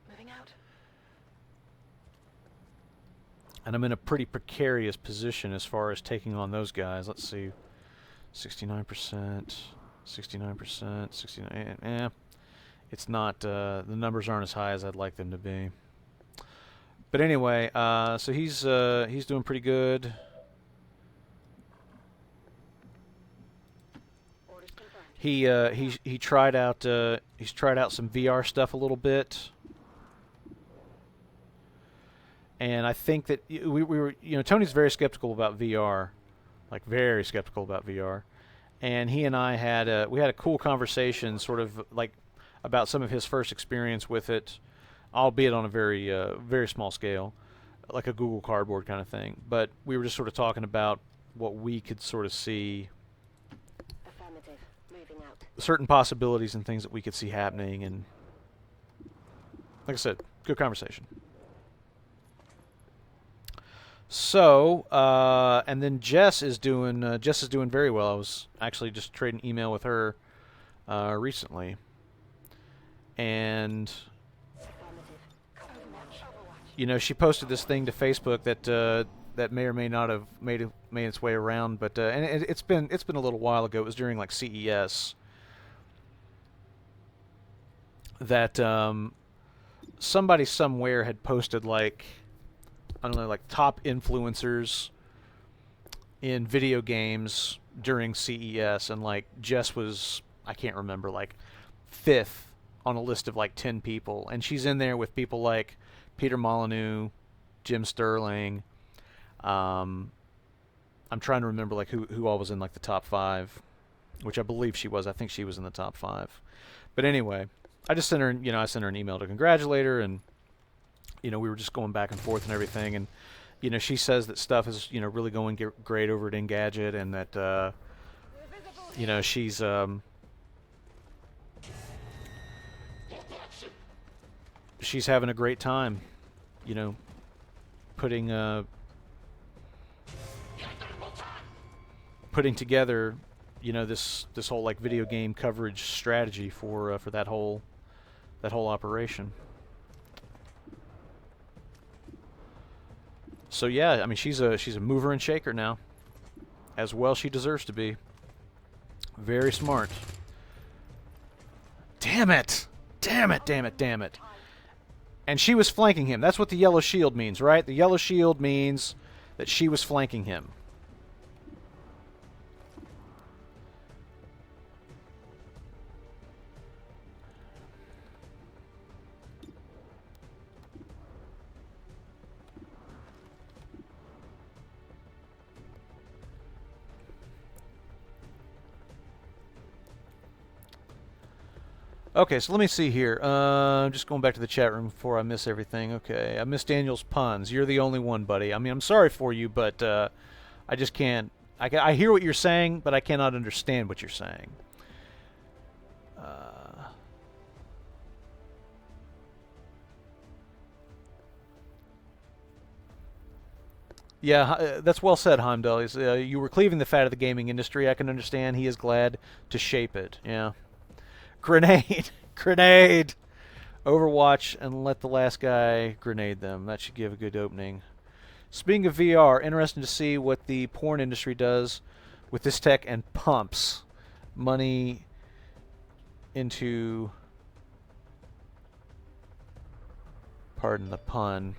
Moving out. And I'm in a pretty precarious position as far as taking on those guys. Let's see, 69%, 69%, 69. It's not, the numbers aren't as high as I'd like them to be. But anyway, so he's doing pretty good. He tried out he's tried out some VR stuff a little bit. And I think that we were, you know, Tony's very skeptical about VR, like very skeptical about VR. And he and I had we had a cool conversation, sort of like about some of his first experience with it, albeit on a very very small scale, like a Google Cardboard kind of thing. But we were just sort of talking about what we could sort of see, Affirmative. Moving out. certain possibilities and things that we could see happening, and like I said, good conversation. So, and then Jess is doing very well. I was actually just trading email with her recently, and you know, she posted this thing to Facebook that that may or may not have made its way around, but and it's been a little while ago. It was during like CES that somebody somewhere had posted like, I don't know, like top influencers in video games during CES, and like Jess was, I can't remember, like 5th on a list of like 10 people, and she's in there with people like Peter Molyneux, Jim Sterling. I'm trying to remember like who all was in like the top 5, which I believe she was. I think she was in the top 5. But anyway, I just sent her, you know, I sent her an email to congratulate her, and you know, we were just going back and forth and everything, and you know, she says that stuff is, you know, really going great over at Engadget, and that you know, she's having a great time, you know, putting together, you know, this whole like video game coverage strategy for that whole operation. So yeah, I mean, she's a mover and shaker now, as well she deserves to be. Very smart. Damn it! Damn it! Damn it! Damn it! And she was flanking him. That's what the yellow shield means, right? The yellow shield means that she was flanking him. Okay, so let me see here. Just going back to the chat room before I miss everything. Okay, I missed Daniel's puns. You're the only one, buddy. I mean, I'm sorry for you, but I just can't. I hear what you're saying, but I cannot understand what you're saying. Yeah, that's well said, Heimdall. You were cleaving the fat of the gaming industry. I can understand. He is glad to shape it. Yeah. Grenade! Grenade! Overwatch and let the last guy grenade them. That should give a good opening. Speaking of VR, interesting to see what the porn industry does with this tech and pumps money into... Pardon the pun.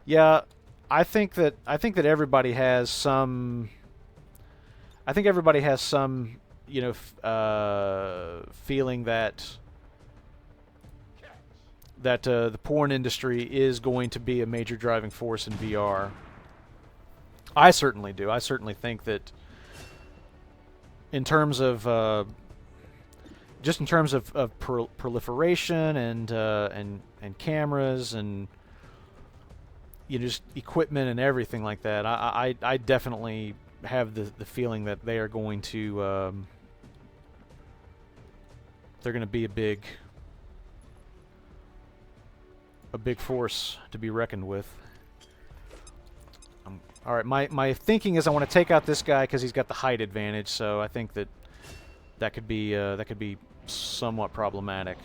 Yeah, I think that everybody has some... I think everybody has some, you know, feeling that the porn industry is going to be a major driving force in VR. I certainly do. I certainly think that in terms of just in terms of proliferation and cameras and, you know, just equipment and everything like that, I definitely have the feeling that they are going to they're going to be a big force to be reckoned with. All right, my thinking is I want to take out this guy because he's got the height advantage, so I think that could be somewhat problematic.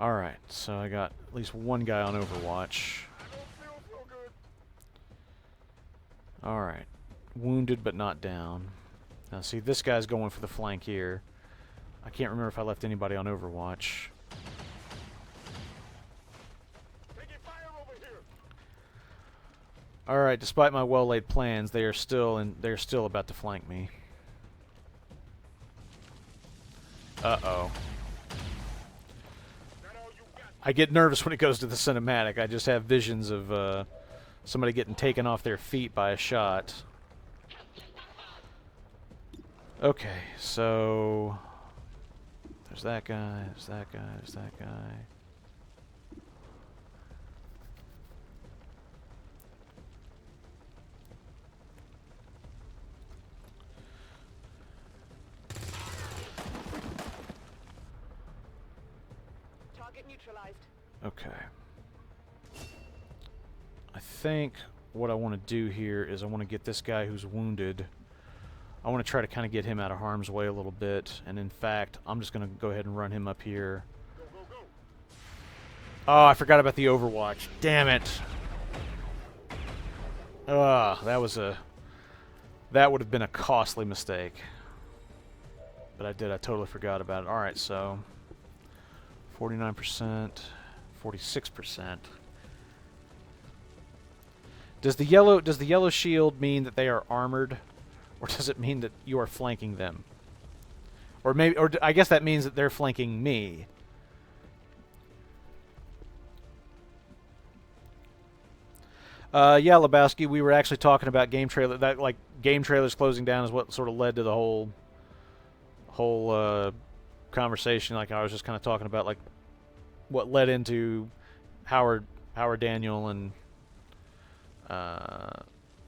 All right, so I got at least one guy on Overwatch. All right, wounded but not down. Now see, this guy's going for the flank here. I can't remember if I left anybody on Overwatch. All right, despite my well-laid plans, they're still about to flank me. Uh-oh. I get nervous when it goes to the cinematic. I just have visions of somebody getting taken off their feet by a shot. Okay, so there's that guy, there's that guy, there's that guy. neutralized. Okay. I think what I want to do here is I want to get this guy who's wounded. I want to try to kind of get him out of harm's way a little bit. And in fact, I'm just going to go ahead and run him up here. Oh, I forgot about the Overwatch. Damn it. That would have been a costly mistake. But I totally forgot about it. Alright, so 49%, 46%. Does the yellow shield mean that they are armored, or does it mean that you are flanking them? Or maybe, or I guess that means that they're flanking me. Yeah, Lebowski, we were actually talking about game trailers closing down is what sort of led to the whole conversation. Like I was just kind of talking about like what led into Howard Daniel and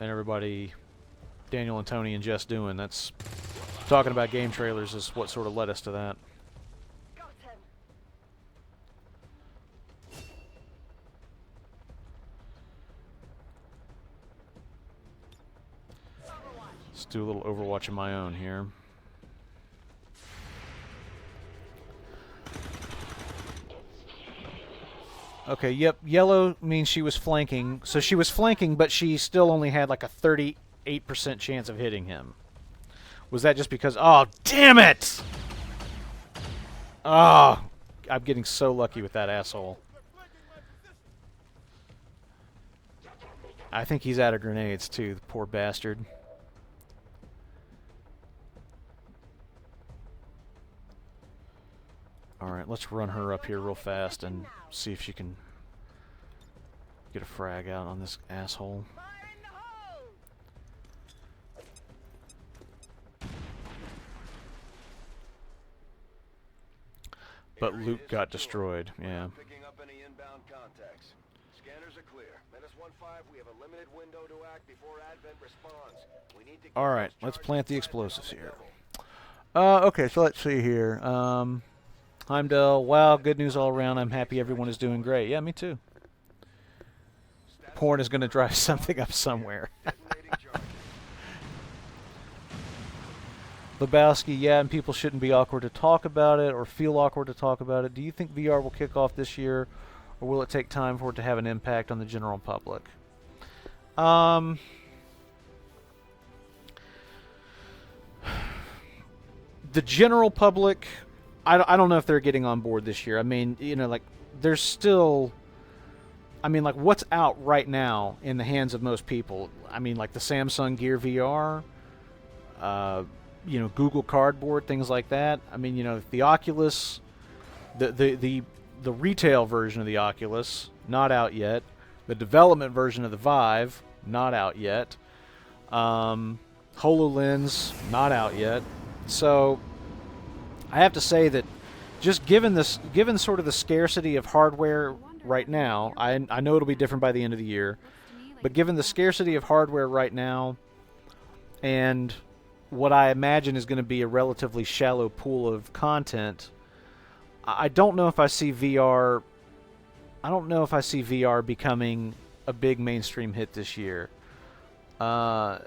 everybody, Daniel and Tony and Jess doing. That's talking about game trailers is what sort of led us to that. Got him. Let's do a little Overwatch of my own here. Okay, yep, yellow means she was flanking. So she was flanking, but she still only had like a 38% chance of hitting him. Was that just because... Oh, damn it! Oh, I'm getting so lucky with that asshole. I think he's out of grenades, too, the poor bastard. Alright, let's run her up here real fast and see if she can get a frag out on this asshole. Fire in the hole! But Luke got destroyed, yeah. Picking up any inbound contacts. Scanners are clear. -15, we have a limited window to act before Advent responds. We need to keep Alright, those let's charges plant the private on explosives the here. double. Okay, so let's see here. Heimdall, wow, good news all around. I'm happy everyone is doing great. Yeah, me too. Porn is going to drive something up somewhere. Detonating charge. Lebowski, yeah, and people shouldn't be awkward to talk about it or feel awkward to talk about it. Do you think VR will kick off this year, or will it take time for it to have an impact on the general public? The general public, I don't know if they're getting on board this year. I mean, you know, like, there's still... I mean, like, what's out right now in the hands of most people? I mean, like the Samsung Gear VR, you know, Google Cardboard, things like that. I mean, you know, the Oculus, the retail version of the Oculus, not out yet. The development version of the Vive, not out yet. HoloLens, not out yet. So, I have to say that just given sort of the scarcity of hardware right now, I know it'll be different by the end of the year, but given the scarcity of hardware right now, and what I imagine is going to be a relatively shallow pool of content, I don't know if I see VR. I don't know if I see VR becoming a big mainstream hit this year. I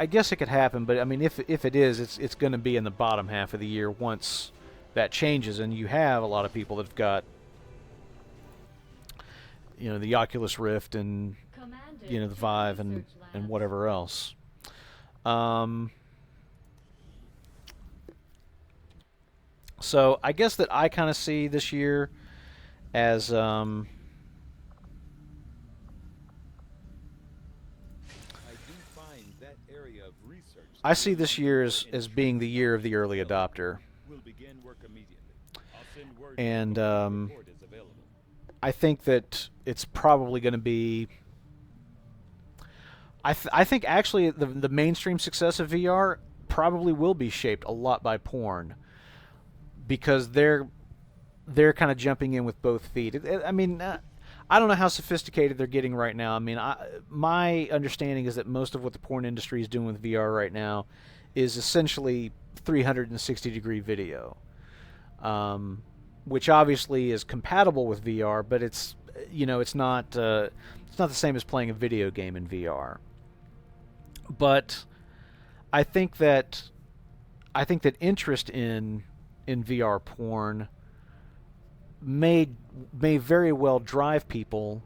guess it could happen, but I mean, if it is, it's going to be in the bottom half of the year once that changes, and you have a lot of people that have got, you know, the Oculus Rift and Commander you know, the to Vive research and lab. whatever else. So I guess that I kind of see this year as I do find that area of research. I see this year as being the year of the early adopter. We'll begin work immediately. I'll send word And when the report is available. I think that it's probably going to be. I think actually the mainstream success of VR probably will be shaped a lot by porn, because they're kind of jumping in with both feet. I mean, I don't know how sophisticated they're getting right now. I mean, my understanding is that most of what the porn industry is doing with VR right now is essentially 360-degree video. which obviously is compatible with VR, but it's it's not the same as playing a video game in VR. But I think that interest in VR porn may very well drive people,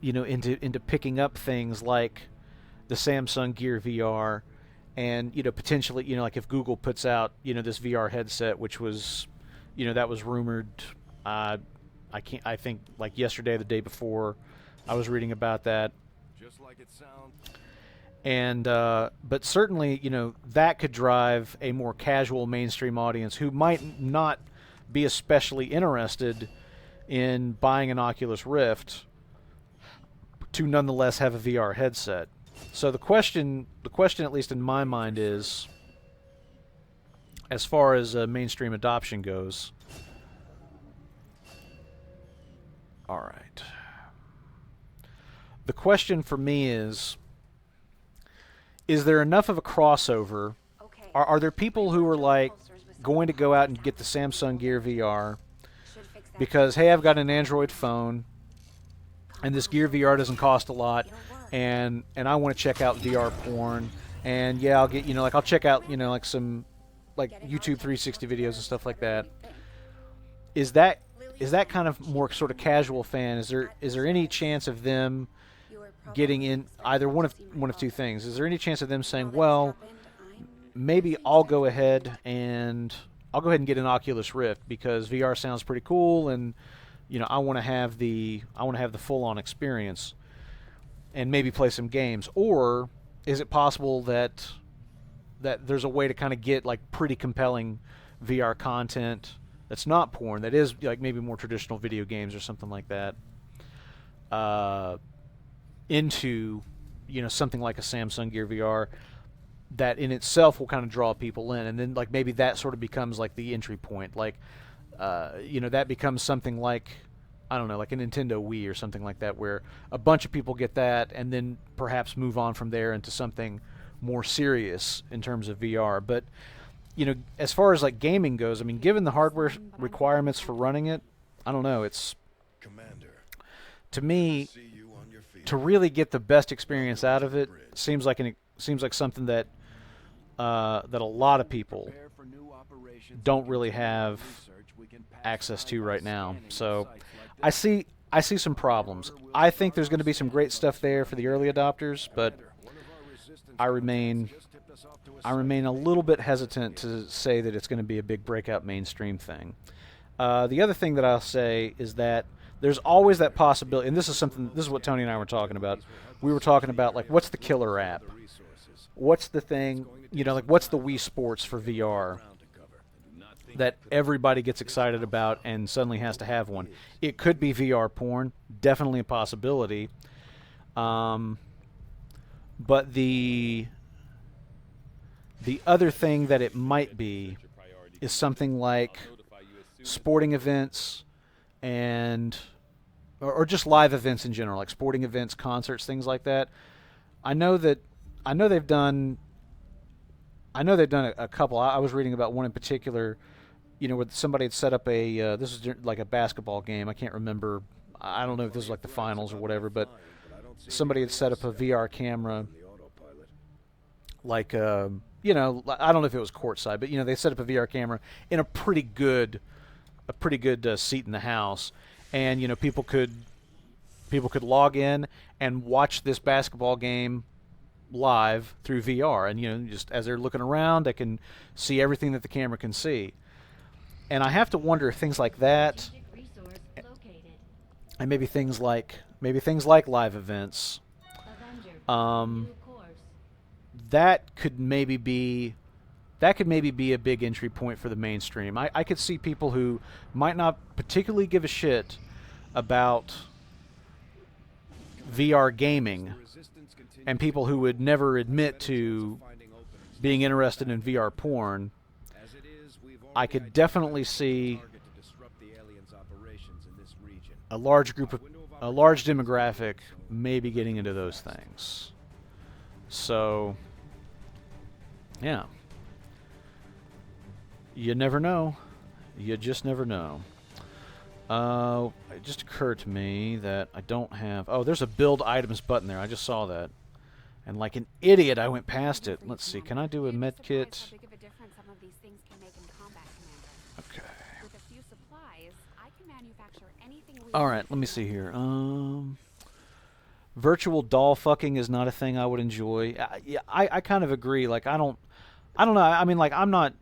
into picking up things like the Samsung Gear VR, and potentially, like if Google puts out this VR headset, which was that was rumored. I think like yesterday, the day before, I was reading about that. Just like it sounds. And but certainly, that could drive a more casual mainstream audience who might not be especially interested in buying an Oculus Rift to nonetheless have a VR headset. So the question at least in my mind is, as far as mainstream adoption goes, all right. The question for me is there enough of a crossover? Okay. Are there people who are like going to go out and get the Samsung Gear VR Should fix that. because, hey, I've got an Android phone and this Gear VR doesn't cost a lot, and I want to check out VR porn, and yeah, I'll get I'll check out like some like YouTube 360 videos and stuff like that. Is that kind of more sort of casual fan? Is there any chance of them getting in either one of two things? Is there any chance of them saying, well, maybe I'll go ahead and get an Oculus Rift because VR sounds pretty cool, and I want to have the full-on experience and maybe play some games? Or is it possible that there's a way to kind of get like pretty compelling VR content that's not porn, that is like maybe more traditional video games or something like that, into something like a Samsung Gear VR that in itself will kind of draw people in, and then like maybe that sort of becomes like the entry point, like that becomes something like, I don't know, like a Nintendo Wii or something like that, where a bunch of people get that and then perhaps move on from there into something more serious in terms of VR. But as far as like gaming goes, I mean, given the hardware requirements for running it, I don't know, it's, to me, to really get the best experience out of it, seems like something that a lot of people don't really have access to right now. So I see some problems. I think there's going to be some great stuff there for the early adopters, but I remain a little bit hesitant to say that it's going to be a big breakout mainstream thing. The other thing that I'll say is that there's always that possibility, and this is what Tony and I were talking about. We were talking about, like, what's the killer app? What's the thing, like, what's the Wii Sports for VR that everybody gets excited about and suddenly has to have one? It could be VR porn, definitely a possibility. But the other thing that it might be is something like sporting events or just live events in general, like sporting events, concerts, things like that. I know they've done a couple. I was reading about one in particular, where somebody had set up this was like a basketball game. I can't remember. I don't know if this was like the finals or whatever, but somebody had set up a VR camera, like I don't know if it was courtside, but they set up a VR camera in a pretty good seat in the house, and people could log in and watch this basketball game live through VR, and just as they're looking around, they can see everything that the camera can see. And I have to wonder if things like that, and maybe things like live events, that could maybe be a big entry point for the mainstream. I could see people who might not particularly give a shit about VR gaming, and people who would never admit to being interested in VR porn. I could definitely see a large demographic maybe getting into those things. So, yeah. You never know. You just never know. It just occurred to me that I don't have... Oh, there's a build items button there. I just saw that. And like an idiot, I went past it. Let's see. Can I do a med kit? How big of a difference some of these things can make in combat, Commander. Okay. With a few supplies, I can manufacture anything we All right, let me see here. Virtual doll fucking is not a thing I would enjoy. Yeah, I kind of agree. Like, I don't know. I mean, like, I'm not,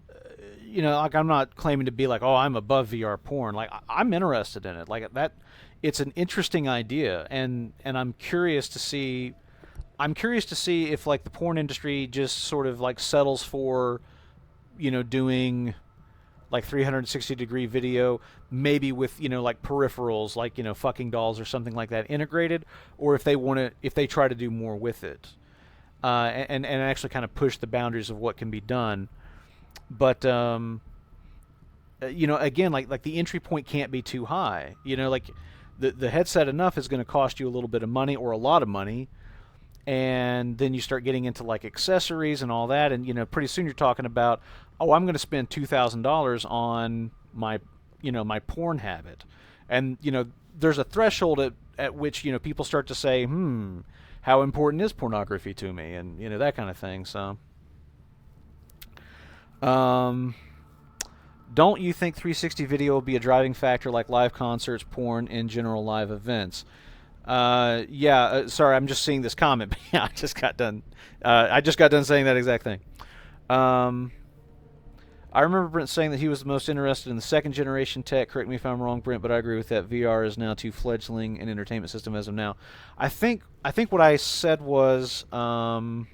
like, I'm not claiming to be like, oh, I'm above VR porn. Like, I'm interested in it. Like, that, it's an interesting idea, and I'm curious to see. I'm curious to see if, like, the porn industry just sort of, like, settles for, doing, like, 360-degree video, maybe with, like, peripherals, like, fucking dolls or something like that integrated, or if they try to do more with it, and actually kind of push the boundaries of what can be done. But, again, like the entry point can't be too high. Like, the headset enough is going to cost you a little bit of money or a lot of money. And then you start getting into like accessories and all that, and pretty soon you're talking about, oh, I'm going to spend $2,000 on my, my porn habit, and there's a threshold at which people start to say, how important is pornography to me, and that kind of thing. So, don't you think 360 video will be a driving factor like live concerts, porn, and general live events? Sorry, I'm just seeing this comment. Yeah, I just got done saying that exact thing. I remember Brent saying that he was the most interested in the second generation tech. Correct me if I'm wrong, Brent, but I agree with that. VR is now too fledgling an entertainment system as of now. I think what I said was that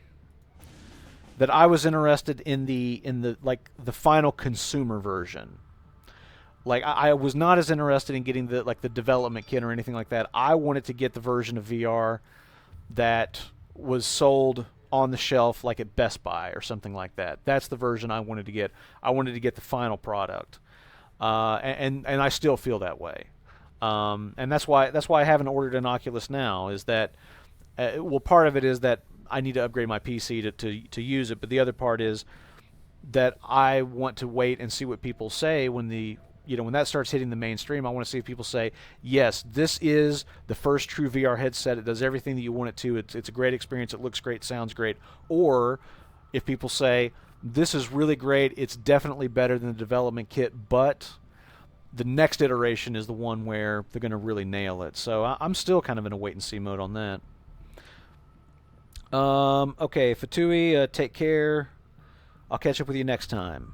I was interested in the like the final consumer version. Like, I was not as interested in getting the development kit or anything like that. I wanted to get the version of VR that was sold on the shelf, like at Best Buy or something like that. That's the version I wanted to get. I wanted to get the final product, and I still feel that way. And that's why I haven't ordered an Oculus now. Is that part of it is that I need to upgrade my PC to use it, but the other part is that I want to wait and see what people say when when that starts hitting the mainstream. I want to see if people say, yes, this is the first true VR headset. It does everything that you want it to. It's a great experience. It looks great, sounds great. Or if people say, this is really great, it's definitely better than the development kit, but the next iteration is the one where they're going to really nail it. So I'm still kind of in a wait-and-see mode on that. Okay, Fatui, take care. I'll catch up with you next time.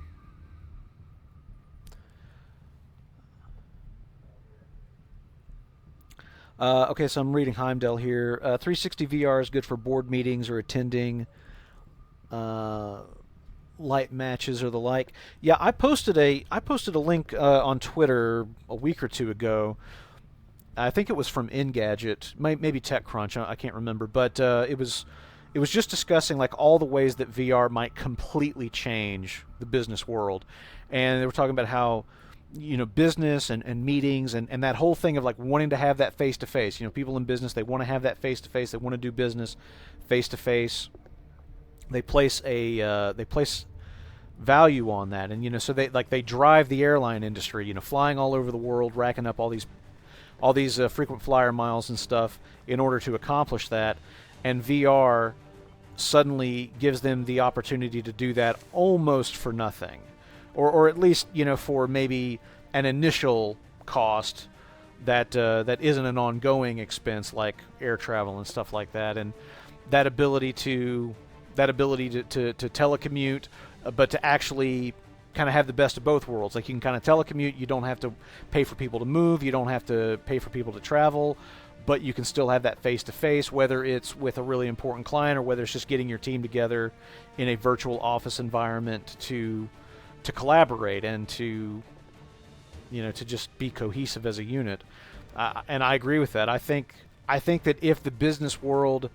Okay, so I'm reading Heimdall here. 360 VR is good for board meetings or attending light matches or the like. Yeah, I posted a link on Twitter a week or two ago. I think it was from Engadget, maybe TechCrunch. I can't remember, but it was just discussing like all the ways that VR might completely change the business world, and they were talking about how business and meetings and that whole thing of like wanting to have that face to face. People in business, they want to have that face to face. They want to do business face to face. They place value on that, and so they drive the airline industry. Flying all over the world, racking up all these frequent flyer miles and stuff in order to accomplish that. And VR suddenly gives them the opportunity to do that almost for nothing. Or at least, for maybe an initial cost that isn't an ongoing expense like air travel and stuff like that, and that ability to telecommute, but to actually kind of have the best of both worlds. Like, you can kind of telecommute, you don't have to pay for people to move, you don't have to pay for people to travel, but you can still have that face-to-face, whether it's with a really important client or whether it's just getting your team together in a virtual office environment to collaborate and to just be cohesive as a unit. And I agree with that. I think that if the business world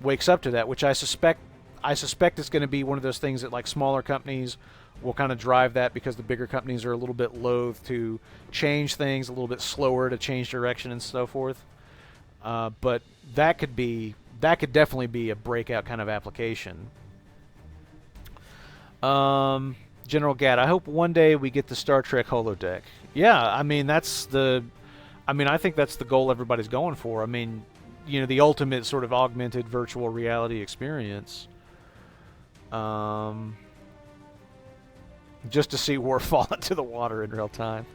wakes up to that, which I suspect it's going to be one of those things that like smaller companies will kind of drive that, because the bigger companies are a little bit loath to change things, a little bit slower to change direction and so forth. But that could definitely be a breakout kind of application. General Gadd, I hope one day we get the Star Trek holodeck. Yeah, I mean I think that's the goal everybody's going for. I mean, the ultimate sort of augmented virtual reality experience. Just to see war fall into the water in real time.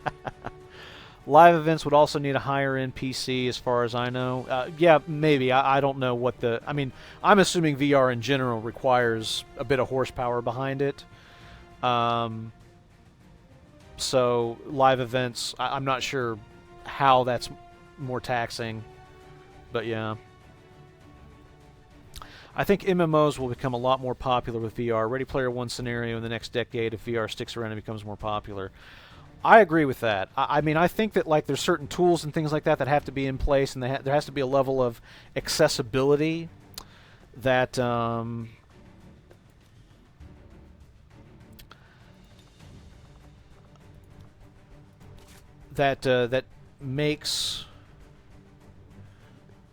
Live events would also need a higher end PC, as far as I know. Yeah, maybe. I don't know what the. I mean, I'm assuming VR in general requires a bit of horsepower behind it. So live events, I'm not sure how that's more taxing, but yeah. I think MMOs will become a lot more popular with VR. Ready Player One scenario in the next decade if VR sticks around and becomes more popular. I agree with that. I mean, I think that like there's certain tools and things like that that have to be in place, and there has to be a level of accessibility that that makes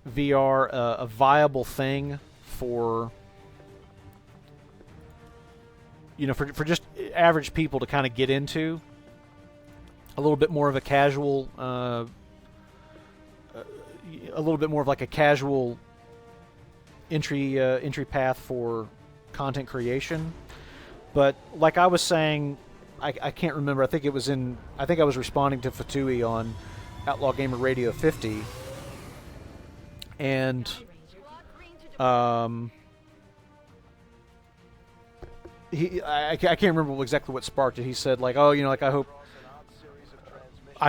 VR a viable thing for for just average people to kind of get into. A little bit more of a casual, a little bit more of like a casual entry path for content creation. But like I was saying, I can't remember. I think I was responding to Fatui on Outlaw Gamer Radio 50, and I can't remember exactly what sparked it. He said like, oh, like I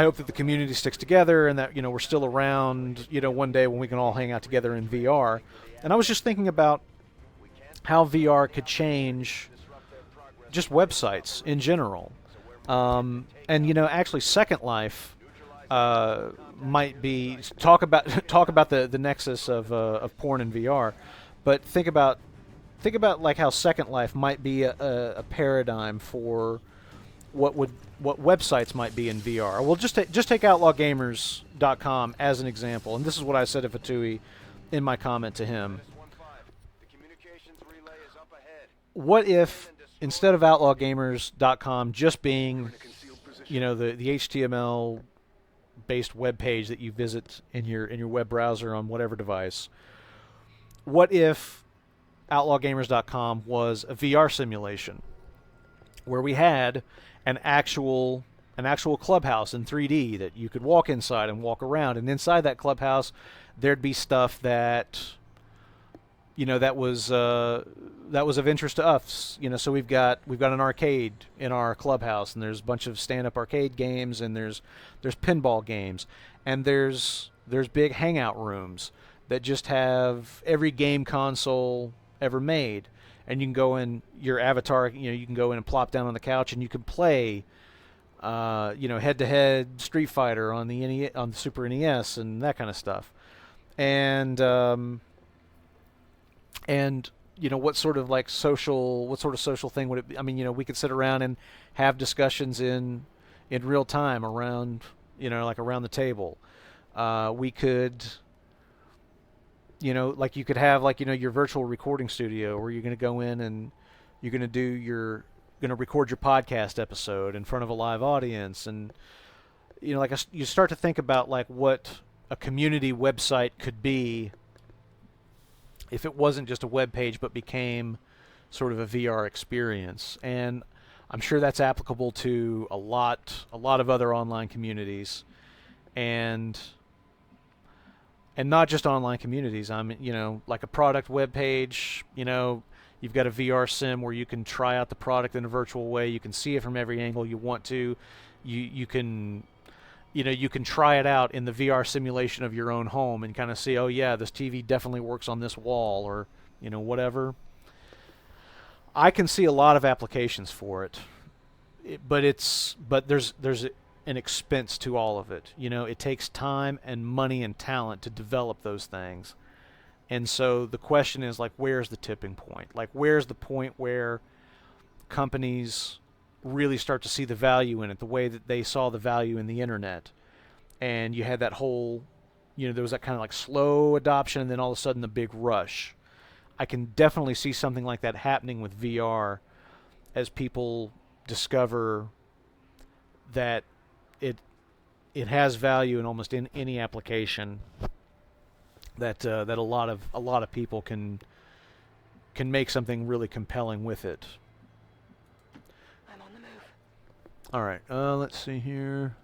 hope that the community sticks together and that we're still around one day when we can all hang out together in VR. And I was just thinking about how VR could change just websites in general. And actually Second Life might be talk about the nexus of porn and VR, but think about like how Second Life might be a paradigm for what websites might be in VR. Well, just take outlawgamers.com as an example, and this is what I said to Fatui in my comment to him. What if instead of outlawgamers.com just being the HTML based web page that you visit in your web browser on whatever device, what if outlawgamers.com was a VR simulation where we had an actual clubhouse in 3D that you could walk inside and walk around, and inside that clubhouse there'd be stuff that that was of interest to us. So we've got an arcade in our clubhouse, and there's a bunch of stand-up arcade games, and there's pinball games, and there's big hangout rooms that just have every game console ever made. And you can go in your avatar. You can go in and plop down on the couch, and you can play, head-to-head Street Fighter on the Super NES and that kind of stuff. And what sort of social thing would it be? I mean, we could sit around and have discussions in real time around, like around the table. We could. Like you could have your virtual recording studio where you're going to go in and you're going to record your podcast episode in front of a live audience, and you start to think about like what a community website could be if it wasn't just a web page but became sort of a VR experience. And I'm sure that's applicable to a lot of other online communities, and not just online communities. Like a product web page, you've got a VR sim where you can try out the product in a virtual way. You can see it from every angle you want to. You can try it out in the VR simulation of your own home and kind of see, oh yeah, this TV definitely works on this wall, or whatever. I can see a lot of applications for it, but there's an expense to all of it. It takes time and money and talent to develop those things. And so the question is, like, where's the tipping point? Like, where's the point where companies really start to see the value in it, the way that they saw the value in the internet? And you had that whole, there was that kind of like slow adoption, and then all of a sudden the big rush. I can definitely see something like that happening with VR as people discover that it has value in almost in any application that that a lot of people can make something really compelling with it. I'm on the move. All right, let's see here.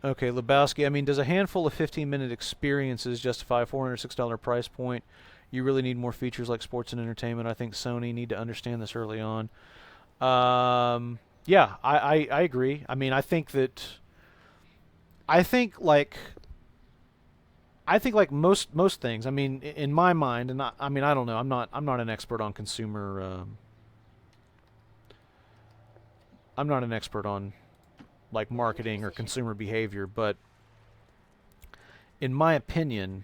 Okay, Lebowski, I mean, does a handful of 15-minute experiences justify a $406 price point? You really need more features like sports and entertainment. I think Sony need to understand this early on. Yeah, I agree. I mean, I think like most things. I mean, in my mind, and I mean, I don't know. I'm not an expert on consumer. I'm not an expert on like marketing or consumer behavior, but in my opinion,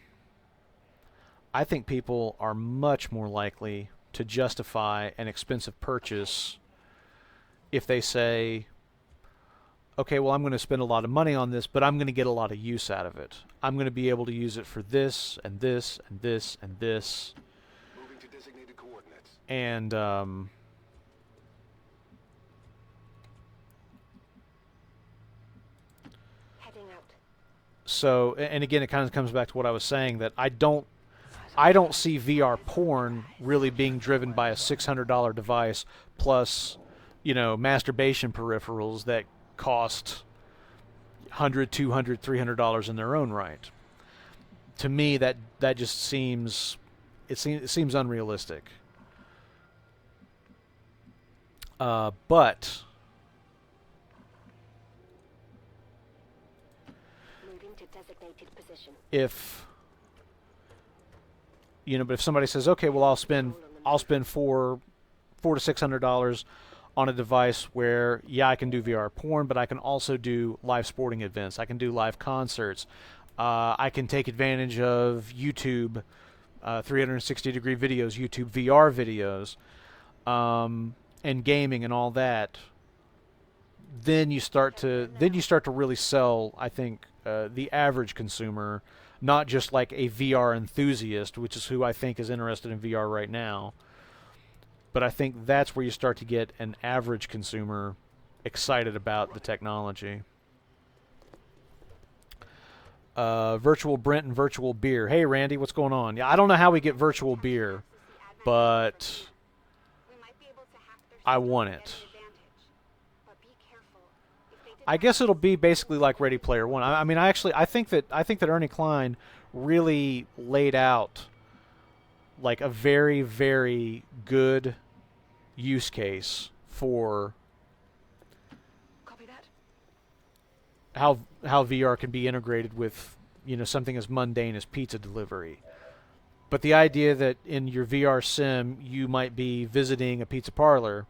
I think people are much more likely to justify an expensive purchase if they say, okay, well, I'm going to spend a lot of money on this, but I'm going to get a lot of use out of it. I'm going to be able to use it for this and this and this and this. Moving to designated coordinates. And Heading out. so, and again, it kind of comes back to what I was saying, that I don't see VR porn really being driven by a $600 device plus, you know, masturbation peripherals that cost $100, $200, $300 in their own right. To me, that just seems unrealistic. But Moving to designated position. if somebody says, okay, well, I'll spend $400 to $600 on a device where, yeah, I can do VR porn, but I can also do live sporting events. I can do live concerts. I can take advantage of YouTube 360-degree videos, YouTube VR videos, and gaming and all that. Then you start to really sell, I think, the average consumer, not just like a VR enthusiast, which is who I think is interested in VR right now. But I think that's where you start to get an average consumer excited about the technology. Virtual Brent and virtual beer. Hey, Randy, what's going on? Yeah, I don't know how we get virtual beer, but I want it. I guess it'll be basically like Ready Player One. I mean, I think that Ernie Klein really laid out like a very, very good use case for Copy that. how VR can be integrated with, you know, something as mundane as pizza delivery. But the idea that in your VR sim you might be visiting a pizza parlor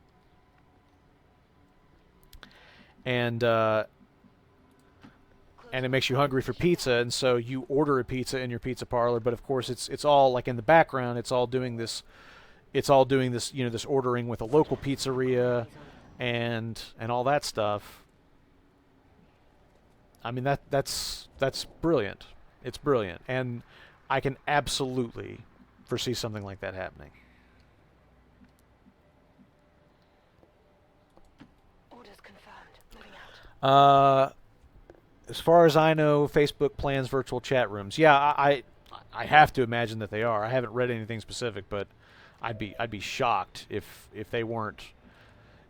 and it makes you hungry for pizza, and so you order a pizza in your pizza parlor, but of course it's all like in the background, it's all doing this, you know, this ordering with a local pizzeria and all that stuff. I mean, that's brilliant. It's brilliant, and I can absolutely foresee something like that happening. Orders confirmed. Moving out. As far as I know, Facebook plans virtual chat rooms. Yeah, I have to imagine that they are. I haven't read anything specific, but I'd be shocked if they weren't.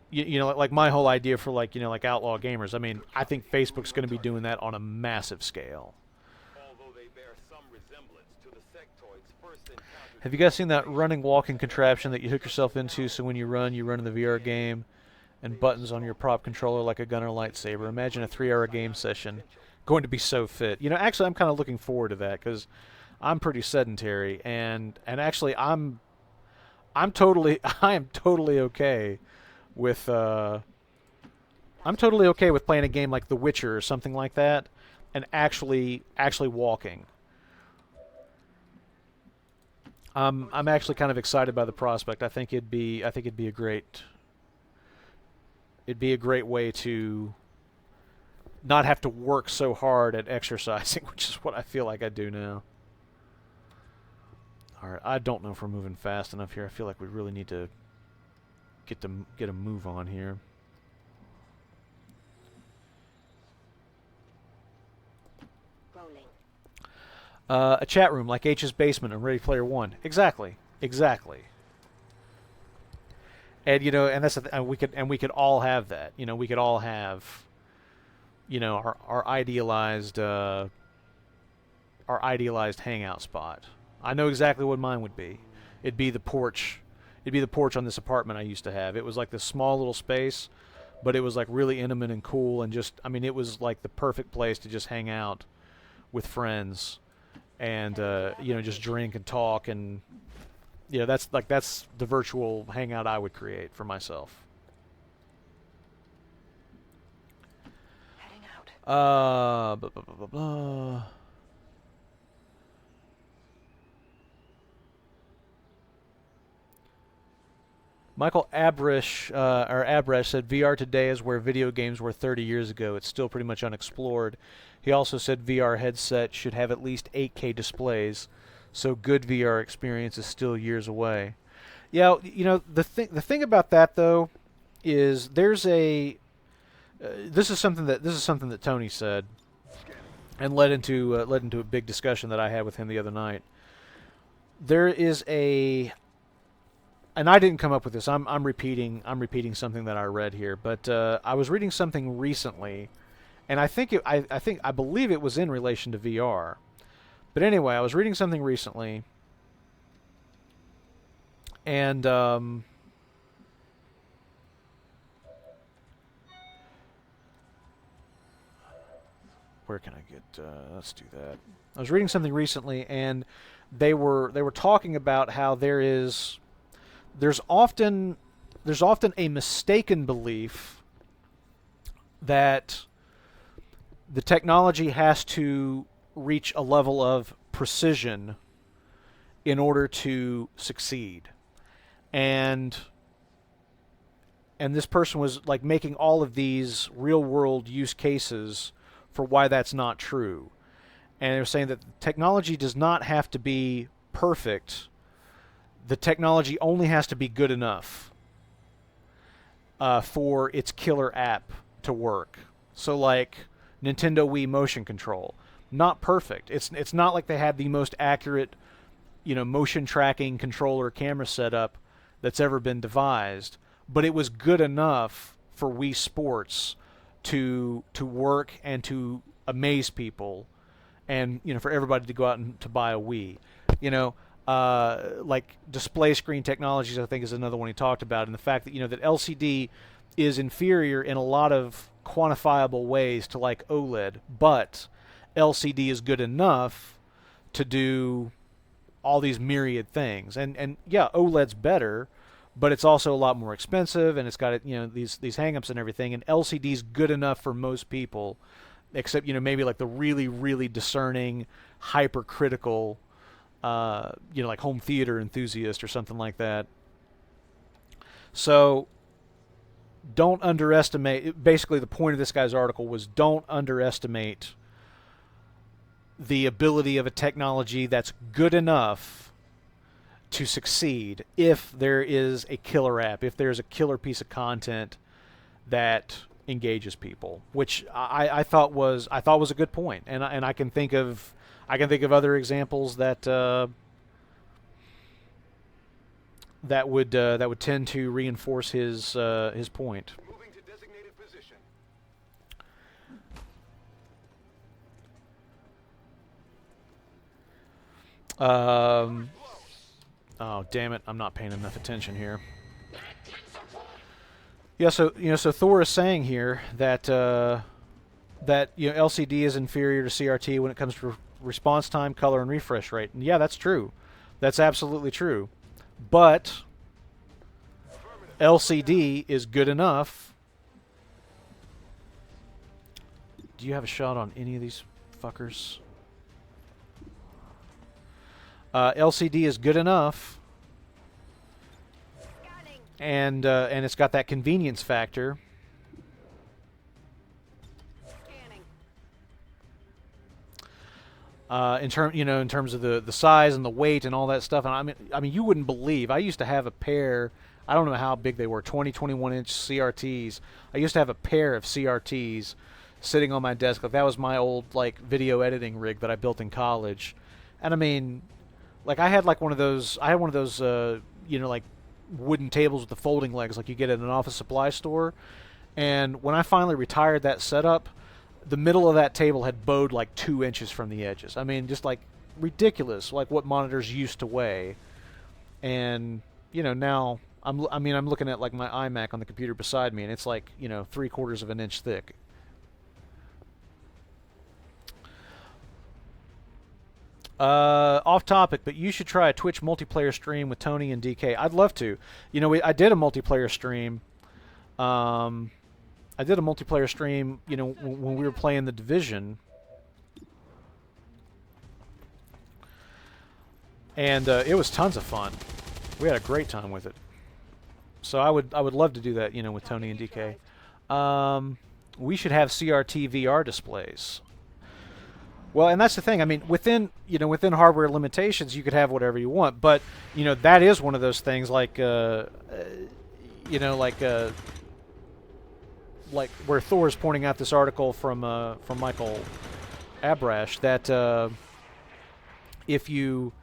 You know, like my whole idea for like, you know, like outlaw gamers. I mean, I think Facebook's going to be doing that on a massive scale. Although they bear some resemblance to the sectoids first encountered. Have you guys seen that running walking contraption that you hook yourself into, so when you run in the VR game, and buttons on your prop controller like a gun or lightsaber? Imagine a 3-hour game session. Going to be so fit. You know, actually, I'm kind of looking forward to that because I'm pretty sedentary, and actually, I am totally okay with playing a game like The Witcher or something like that, and actually walking. I'm actually kind of excited by the prospect. I think it'd be a great way to not have to work so hard at exercising, which is what I feel like I do now. All right, I don't know if we're moving fast enough here. I feel like we really need to get a move on here. Rolling. A chat room like H's basement and Ready Player One. Exactly. And you know, and that's and we could all have that. You know, we could all have, you know, our idealized hangout spot. I know exactly what mine would be. It'd be the porch. It'd be the porch on this apartment I used to have. It was like this small little space, but it was like really intimate and cool, and just, I mean, it was like the perfect place to just hang out with friends and you know, just drink and talk. And you know, that's the virtual hangout I would create for myself. Heading out. Blah, blah, blah, blah, blah. Michael Abrish said VR today is where video games were 30 years ago. It's still pretty much unexplored. He also said VR headset should have at least 8K displays, so good VR experience is still years away. Yeah, you know, the thing about that though is there's a this is something that Tony said and led into a big discussion that I had with him the other night. There is a, and I didn't come up with this. I'm repeating something that I read here, but I was reading something recently, and I believe it was in relation to VR. But anyway, I was reading something recently, and where can I get? Let's do that. I was reading something recently, and they were talking about how there's often a mistaken belief that the technology has to reach a level of precision in order to succeed. And this person was like making all of these real world use cases for why that's not true. And they were saying that technology does not have to be perfect. The technology only has to be good enough for its killer app to work. So like Nintendo Wii motion control, not perfect. It's not like they had the most accurate, you know, motion tracking controller camera setup that's ever been devised, but it was good enough for Wii Sports to work and to amaze people, and you know, for everybody to go out and to buy a Wii. You know, like display screen technologies, I think is another one he talked about, and the fact that, you know, that LCD is inferior in a lot of quantifiable ways to like OLED, but LCD is good enough to do all these myriad things. And yeah, OLED's better, but it's also a lot more expensive, and it's got, you know, these hang-ups and everything, and LCD's good enough for most people, except, you know, maybe like the really, really discerning, hypercritical, you know, like home theater enthusiast or something like that. So don't underestimate, basically the point of this guy's article was, don't underestimate the ability of a technology that's good enough to succeed if there is a killer app, if there's a killer piece of content that engages people, which I thought was a good point, and I can think of other examples that that would tend to reinforce his point. Moving to designated position. Oh damn it! I'm not paying enough attention here. Yeah, so Thor is saying here that that, you know, LCD is inferior to CRT when it comes to response time, color, and refresh rate. And yeah, that's true. That's absolutely true. But LCD is good enough. Do you have a shot on any of these fuckers? LCD is good enough, and it's got that convenience factor. In terms of the size and the weight and all that stuff. And I mean, you wouldn't believe. I used to have a pair. I don't know how big they were. 21 inch CRTs. I used to have a pair of CRTs sitting on my desk. Like that was my old like video editing rig that I built in college. And I mean, like I had like one of those. I had one of those, you know, like wooden tables with the folding legs, like you get at an office supply store. And when I finally retired that setup, the middle of that table had bowed like 2 inches from the edges. I mean, just like ridiculous, like what monitors used to weigh. And you know, now I'm looking at like my iMac on the computer beside me, and it's like, you know, 3/4 of an inch thick. Off topic, but you should try a Twitch multiplayer stream with Tony and DK. I'd love to. You know, I did a multiplayer stream. I did a multiplayer stream, you know, when we were playing The Division. And it was tons of fun. We had a great time with it. So I would love to do that, you know, with Tony and DK. We should have CRT VR displays. Well, and that's the thing. I mean, within hardware limitations, you could have whatever you want. But you know, that is one of those things, like you know, like where Thor is pointing out this article from Michael Abrash that if you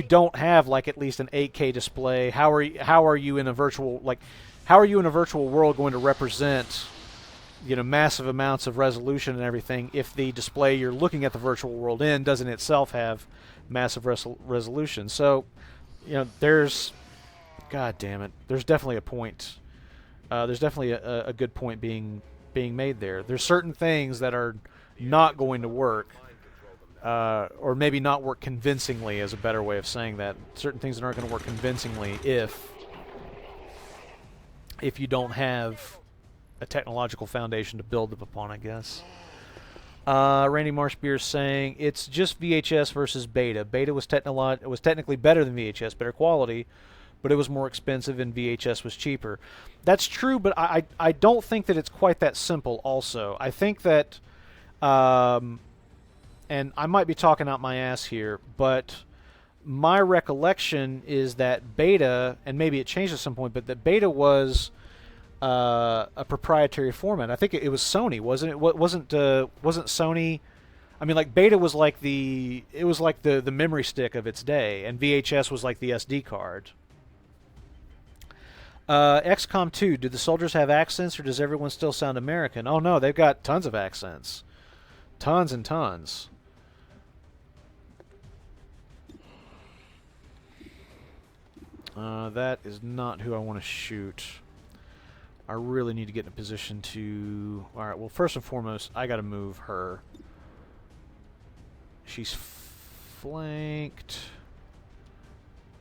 don't have like at least an 8K display, how are you in a virtual world going to represent, you know, massive amounts of resolution and everything if the display you're looking at the virtual world in doesn't itself have massive resolution? So, you know, there's definitely a point. There's definitely a good point being made there. There's certain things that are not going to work, or maybe not work convincingly is a better way of saying that. Certain things that aren't going to work convincingly if you don't have a technological foundation to build up upon, I guess. Randy Marshbeer saying it's just VHS versus Beta. Beta was technically better than VHS, better quality, but it was more expensive and VHS was cheaper. That's true, but I don't think that it's quite that simple also. I think that, and I might be talking out my ass here, but my recollection is that Beta, and maybe it changed at some point, but that Beta was a proprietary format. I think it was Sony, wasn't it? Wasn't Sony? I mean, like Beta was like the memory stick of its day, and VHS was like the SD card. XCOM 2, do the soldiers have accents, or does everyone still sound American? Oh no, they've got tons of accents. Tons and tons. That is not who I want to shoot. I really need to get in a position to... Alright, well, first and foremost, I gotta move her. She's flanked.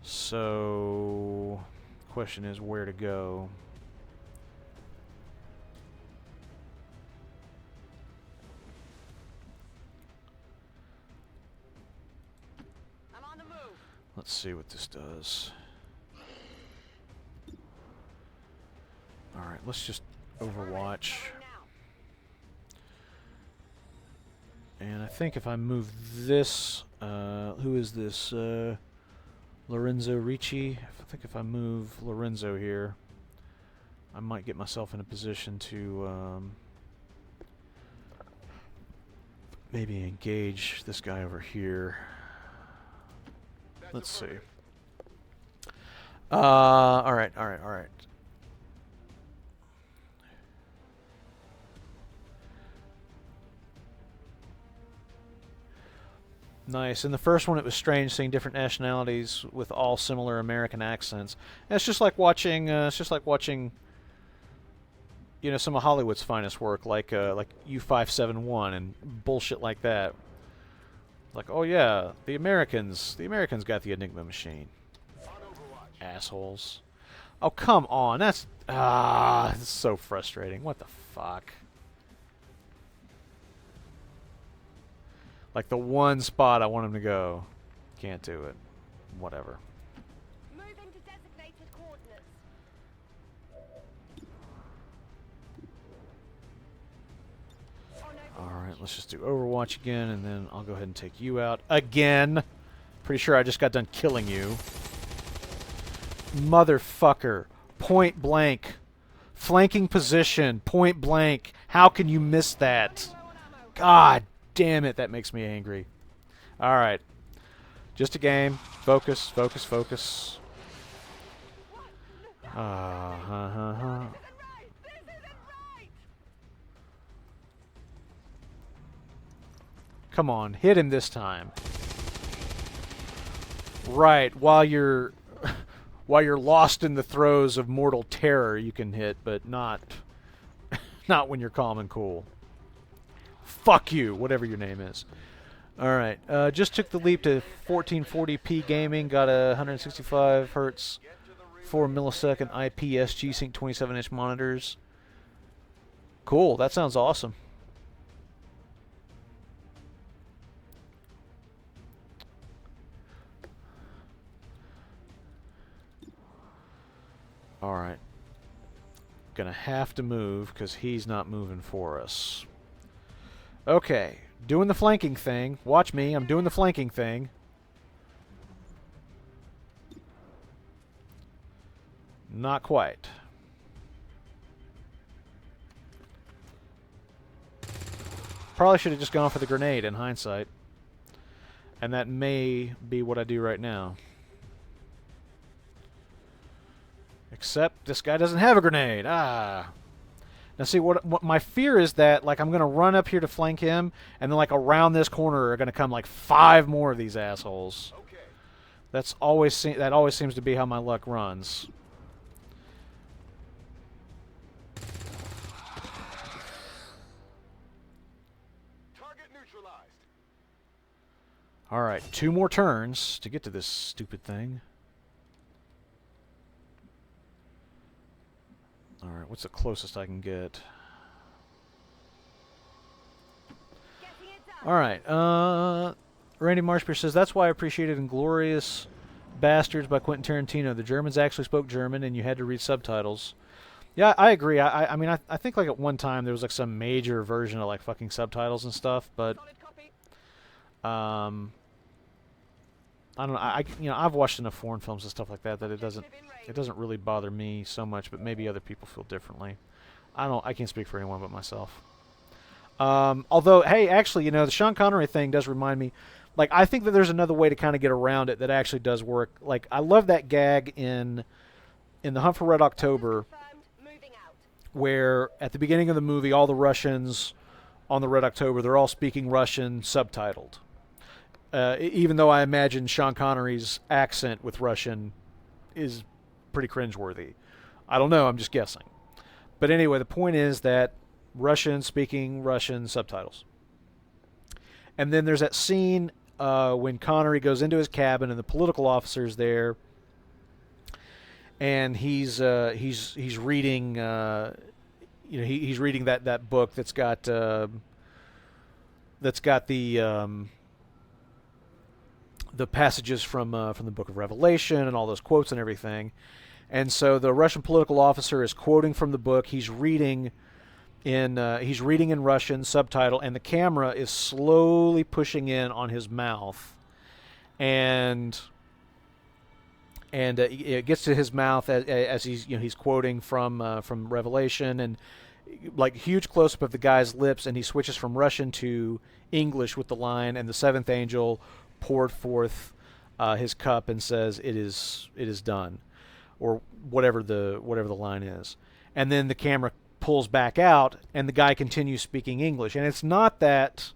So... question is where to go. I'm on the move. Let's see what this does. Alright, let's just Overwatch. And I think if I move this, who is this? Lorenzo Ricci. I think if I move Lorenzo here, I might get myself in a position to maybe engage this guy over here. Let's see. Alright. Nice. In the first one, it was strange seeing different nationalities with all similar American accents. And it's just like watching. You know, some of Hollywood's finest work, like U571 and bullshit like that. Like, oh yeah, the Americans got the Enigma machine. Assholes. Oh come on, that's so frustrating. What the fuck? Like the one spot I want him to go. Can't do it. Whatever. Move into designated coordinates. Alright, let's just do Overwatch again, and then I'll go ahead and take you out again. Pretty sure I just got done killing you. Motherfucker. Point blank. Flanking position, point blank. How can you miss that? God damn it, that makes me angry. Alright. Just a game. Focus, focus, focus. Come on, hit him this time. Right, while you're lost in the throes of mortal terror, you can hit, but not when you're calm and cool. Fuck you, whatever your name is. Alright, just took the leap to 1440p gaming, got a 165 hertz, 4 millisecond IPS G-Sync 27-inch monitors. Cool, that sounds awesome. Alright. Gonna have to move because he's not moving for us. Okay, doing the flanking thing. Watch me, I'm doing the flanking thing. Not quite. Probably should have just gone for the grenade in hindsight. And that may be what I do right now. Except this guy doesn't have a grenade. Ah. Now see, what my fear is that like I'm going to run up here to flank him, and then like around this corner are going to come like 5 more of these assholes. Okay. That always seems to be how my luck runs. Target neutralized. All right, 2 more turns to get to this stupid thing. Alright, what's the closest I can get? Alright, Randy Marshbeer says, that's why I appreciated Inglourious Bastards by Quentin Tarantino. The Germans actually spoke German and you had to read subtitles. Yeah, I agree. I mean, I think like at one time there was like some major version of like fucking subtitles and stuff, but I don't know. You know, I've watched enough foreign films and stuff like that that it doesn't really bother me so much, but maybe other people feel differently. I can't speak for anyone but myself. Although, hey, actually, you know, the Sean Connery thing does remind me, like, I think that there's another way to kind of get around it that actually does work. Like, I love that gag in The Hunt for Red October, where at the beginning of the movie, all the Russians on the Red October, they're all speaking Russian subtitled. Even though I imagine Sean Connery's accent with Russian is pretty cringeworthy. I don't know, I'm just guessing. But anyway, the point is that Russian speaking Russian subtitles. And then there's that scene when Connery goes into his cabin and the political officer's there, and he's reading he's reading that book that's got the passages from the Book of Revelation and all those quotes and everything. And so the Russian political officer is quoting from the book. He's reading in Russian subtitle, and the camera is slowly pushing in on his mouth, and it gets to his mouth as he's quoting from Revelation, and like huge close up of the guy's lips, and he switches from Russian to English with the line, and the seventh angel poured forth his cup and says, "It is done," or whatever the line is. And then the camera pulls back out and the guy continues speaking English. And it's not that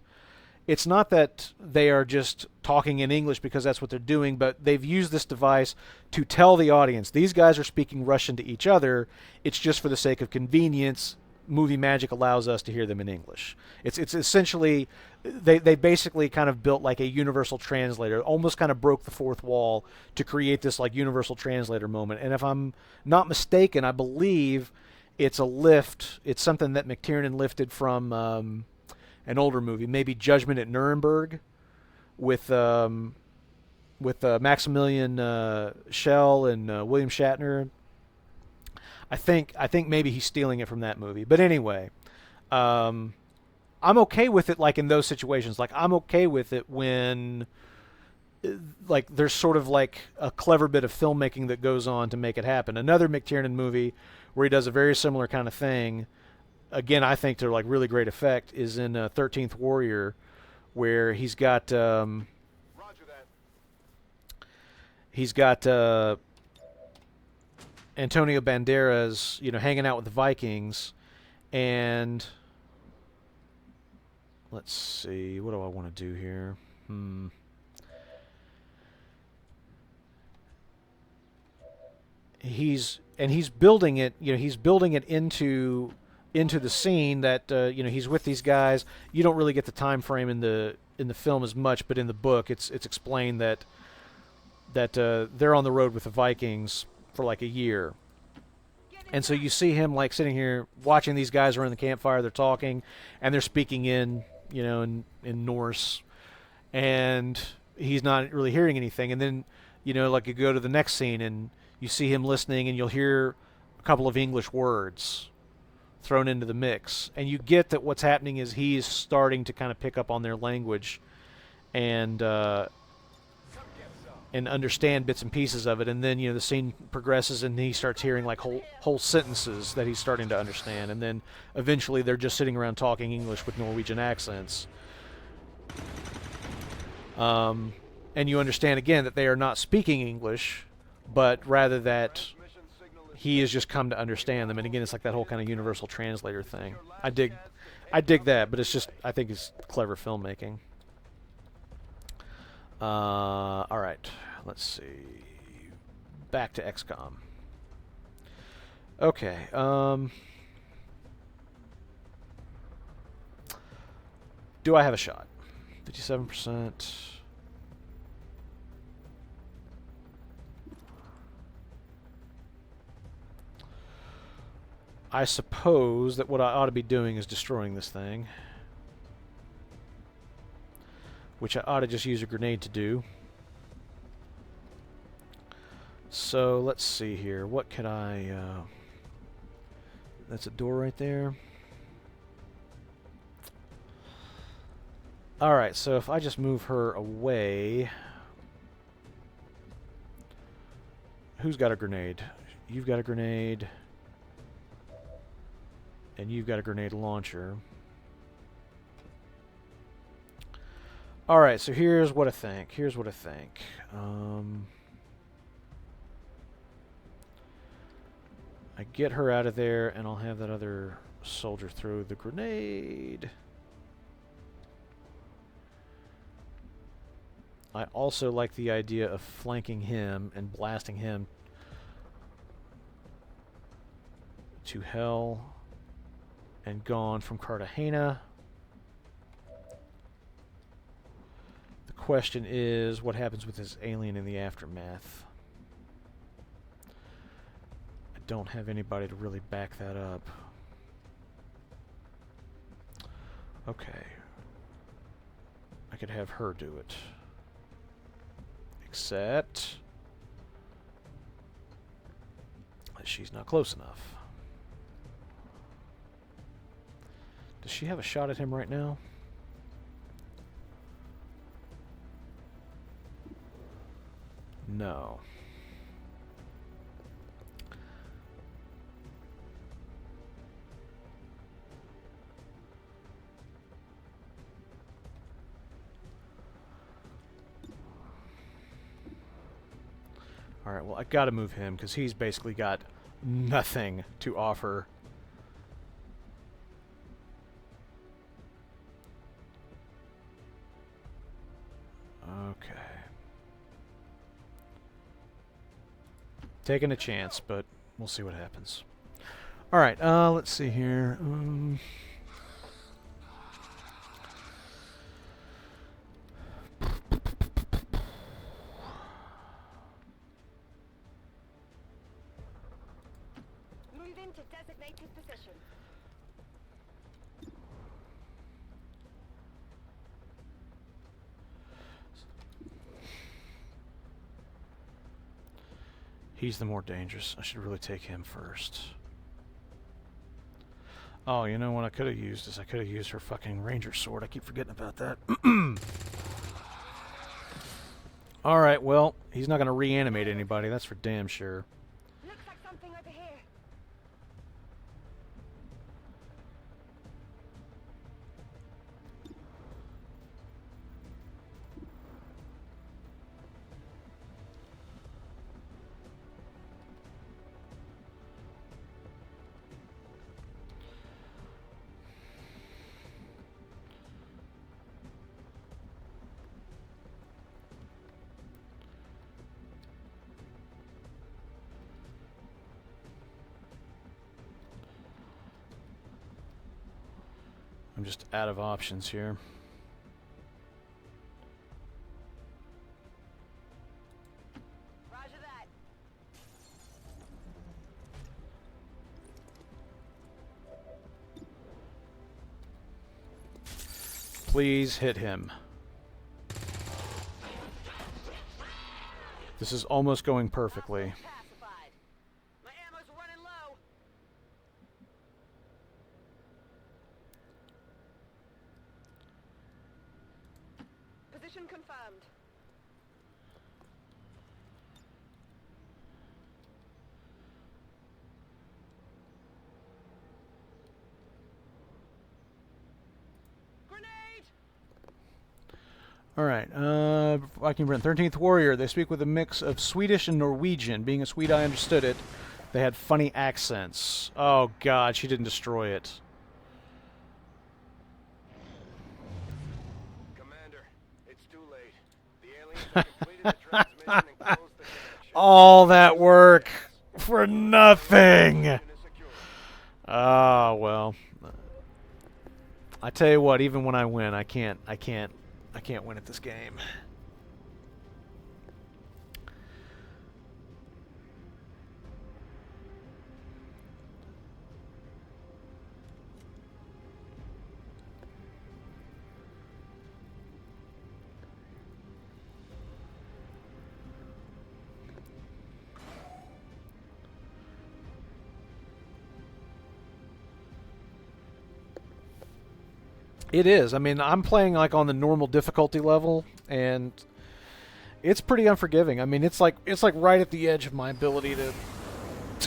they are just talking in English because that's what they're doing, but they've used this device to tell the audience these guys are speaking Russian to each other. It's just for the sake of convenience. Movie magic allows us to hear them in English. It's essentially they basically kind of built like a universal translator, almost kind of broke the fourth wall to create this like universal translator moment. And if I'm not mistaken, I believe it's a lift. It's something that McTiernan lifted from an older movie, maybe Judgment at Nuremberg, with Maximilian Schell and William Shatner. I think maybe he's stealing it from that movie. But anyway, I'm okay with it like in those situations. Like I'm okay with it when like there's sort of like a clever bit of filmmaking that goes on to make it happen. Another McTiernan movie where he does a very similar kind of thing. Again, I think to like really great effect is in 13th Warrior, where he's got Roger that. Antonio Banderas, hanging out with the Vikings, and let's see, what do I want to do here? He's building it. He's building it into the scene that he's with these guys. You don't really get the time frame in the film as much, but in the book, it's explained that they're on the road with the Vikings for like a year. And so you see him like sitting here watching these guys around the campfire. They're talking, and they're speaking in Norse, and he's not really hearing anything. And then like you go to the next scene, and you see him listening, and you'll hear a couple of English words thrown into the mix, and you get that what's happening is he's starting to kind of pick up on their language, and understand bits and pieces of it. And then the scene progresses, and he starts hearing like whole sentences that he's starting to understand, and then eventually they're just sitting around talking English with Norwegian accents. And you understand again that they are not speaking English, but rather that he has just come to understand them. And again, it's like that whole kind of universal translator thing. I dig that, but I think it's clever filmmaking. All right, let's see. Back to XCOM. Okay. Do I have a shot? 57%. I suppose that what I ought to be doing is destroying this thing, which I ought to just use a grenade to do. So let's see here. What can I... that's a door right there. Alright, so if I just move her away... Who's got a grenade? You've got a grenade. And you've got a grenade launcher. Alright, so here's what I think. I get her out of there, and I'll have that other soldier throw the grenade. I also like the idea of flanking him and blasting him to hell and gone from Cartagena. The question is, what happens with this alien in the aftermath? I don't have anybody to really back that up. Okay. I could have her do it. Except she's not close enough. Does she have a shot at him right now? No. Alright, well, I gotta move him, because he's basically got nothing to offer. Okay. Taking a chance, but we'll see what happens. Alright, let's see here. Move into designated position. He's the more dangerous. I should really take him first. Oh, you know what I could have used is I could have used her fucking ranger sword. I keep forgetting about that. Alright, well, he's not going to reanimate anybody. That's for damn sure. Looks like something over here. I'm just out of options here. Roger that. Please hit him. This is almost going perfectly. Pacified. My ammo's running low. Position confirmed. Grenade! Alright, VikingBrent, 13th Warrior. They speak with a mix of Swedish and Norwegian. Being a Swede, I understood it. They had funny accents. Oh god, she didn't destroy it. Commander, it's too late. The aliens have completed the transmission and closed the connection. All that work for nothing! Connection is secure. Ah, well. I tell you what, even when I win, I can't win at this game. It is. I mean, I'm playing like on the normal difficulty level, and it's pretty unforgiving. I mean, it's like right at the edge of my ability to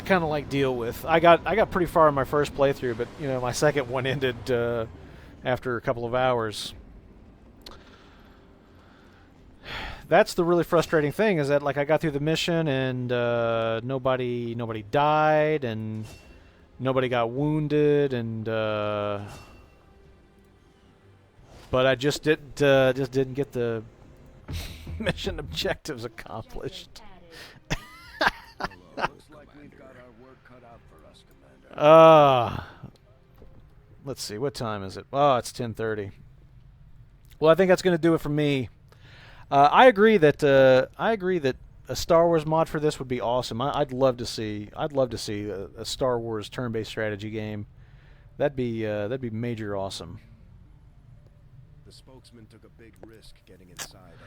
kind of like deal with. I got pretty far in my first playthrough, but you know, my second one ended after a couple of hours. That's the really frustrating thing, is that like I got through the mission and nobody died and nobody got wounded, and but I just didn't get the mission objectives accomplished. Looks like we've got our work cut out for us, Commander. Let's see, what time is it? Oh, it's 10:30. Well, I think that's going to do it for me. I agree that a Star Wars mod for this would be awesome. I'd love to see a Star Wars turn-based strategy game. That'd be major awesome. The spokesman took a big risk getting inside Advent.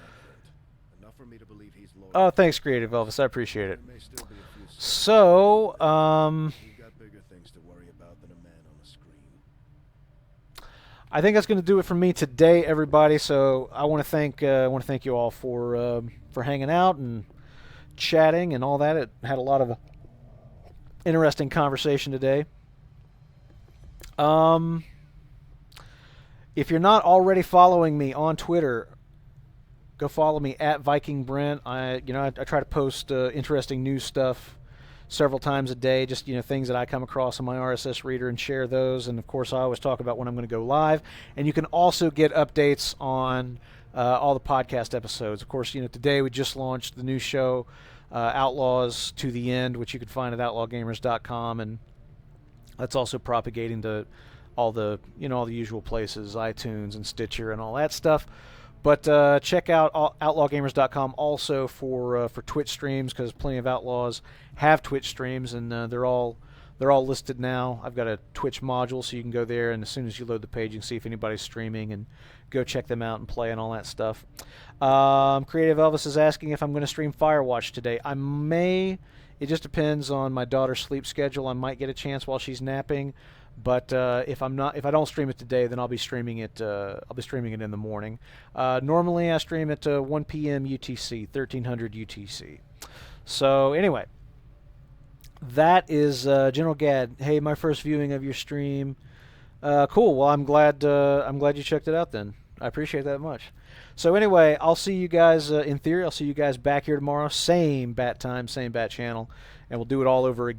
Enough for me to believe he's loyal. Oh, thanks, Creative Elvis. I appreciate it. There may still be a few So, We've got bigger things to worry about than a man on a screen. I think that's going to do it for me today, everybody. So I want to thank you all for hanging out and chatting and all that. It had a lot of interesting conversation today. If you're not already following me on Twitter, go follow me at VikingBrent. I try to post interesting news stuff several times a day, just things that I come across on my RSS reader, and share those. And of course, I always talk about when I'm going to go live. And you can also get updates on all the podcast episodes. Of course, today we just launched the new show, Outlaws to the End, which you can find at outlawgamers.com, and that's also propagating to all the all the usual places, iTunes and Stitcher and all that stuff. But check out outlawgamers.com also for Twitch streams, because plenty of Outlaws have Twitch streams, and they're all listed now. I've got a Twitch module, so you can go there, and as soon as you load the page, you can see if anybody's streaming and go check them out and play and all that stuff. Creative Elvis is asking if I'm going to stream Firewatch today. I may. It just depends on my daughter's sleep schedule. I might get a chance while she's napping. But if I don't stream it today, then I'll be streaming it. I'll be streaming it in the morning. Normally, I stream at 1 p.m. UTC, 1300 UTC. So anyway, that is General Gad. Hey, my first viewing of your stream. Cool. Well, I'm glad you checked it out. Then I appreciate that much. So anyway, I'll see you guys. In theory, I'll see you guys back here tomorrow. Same bat time, same bat channel, and we'll do it all over again.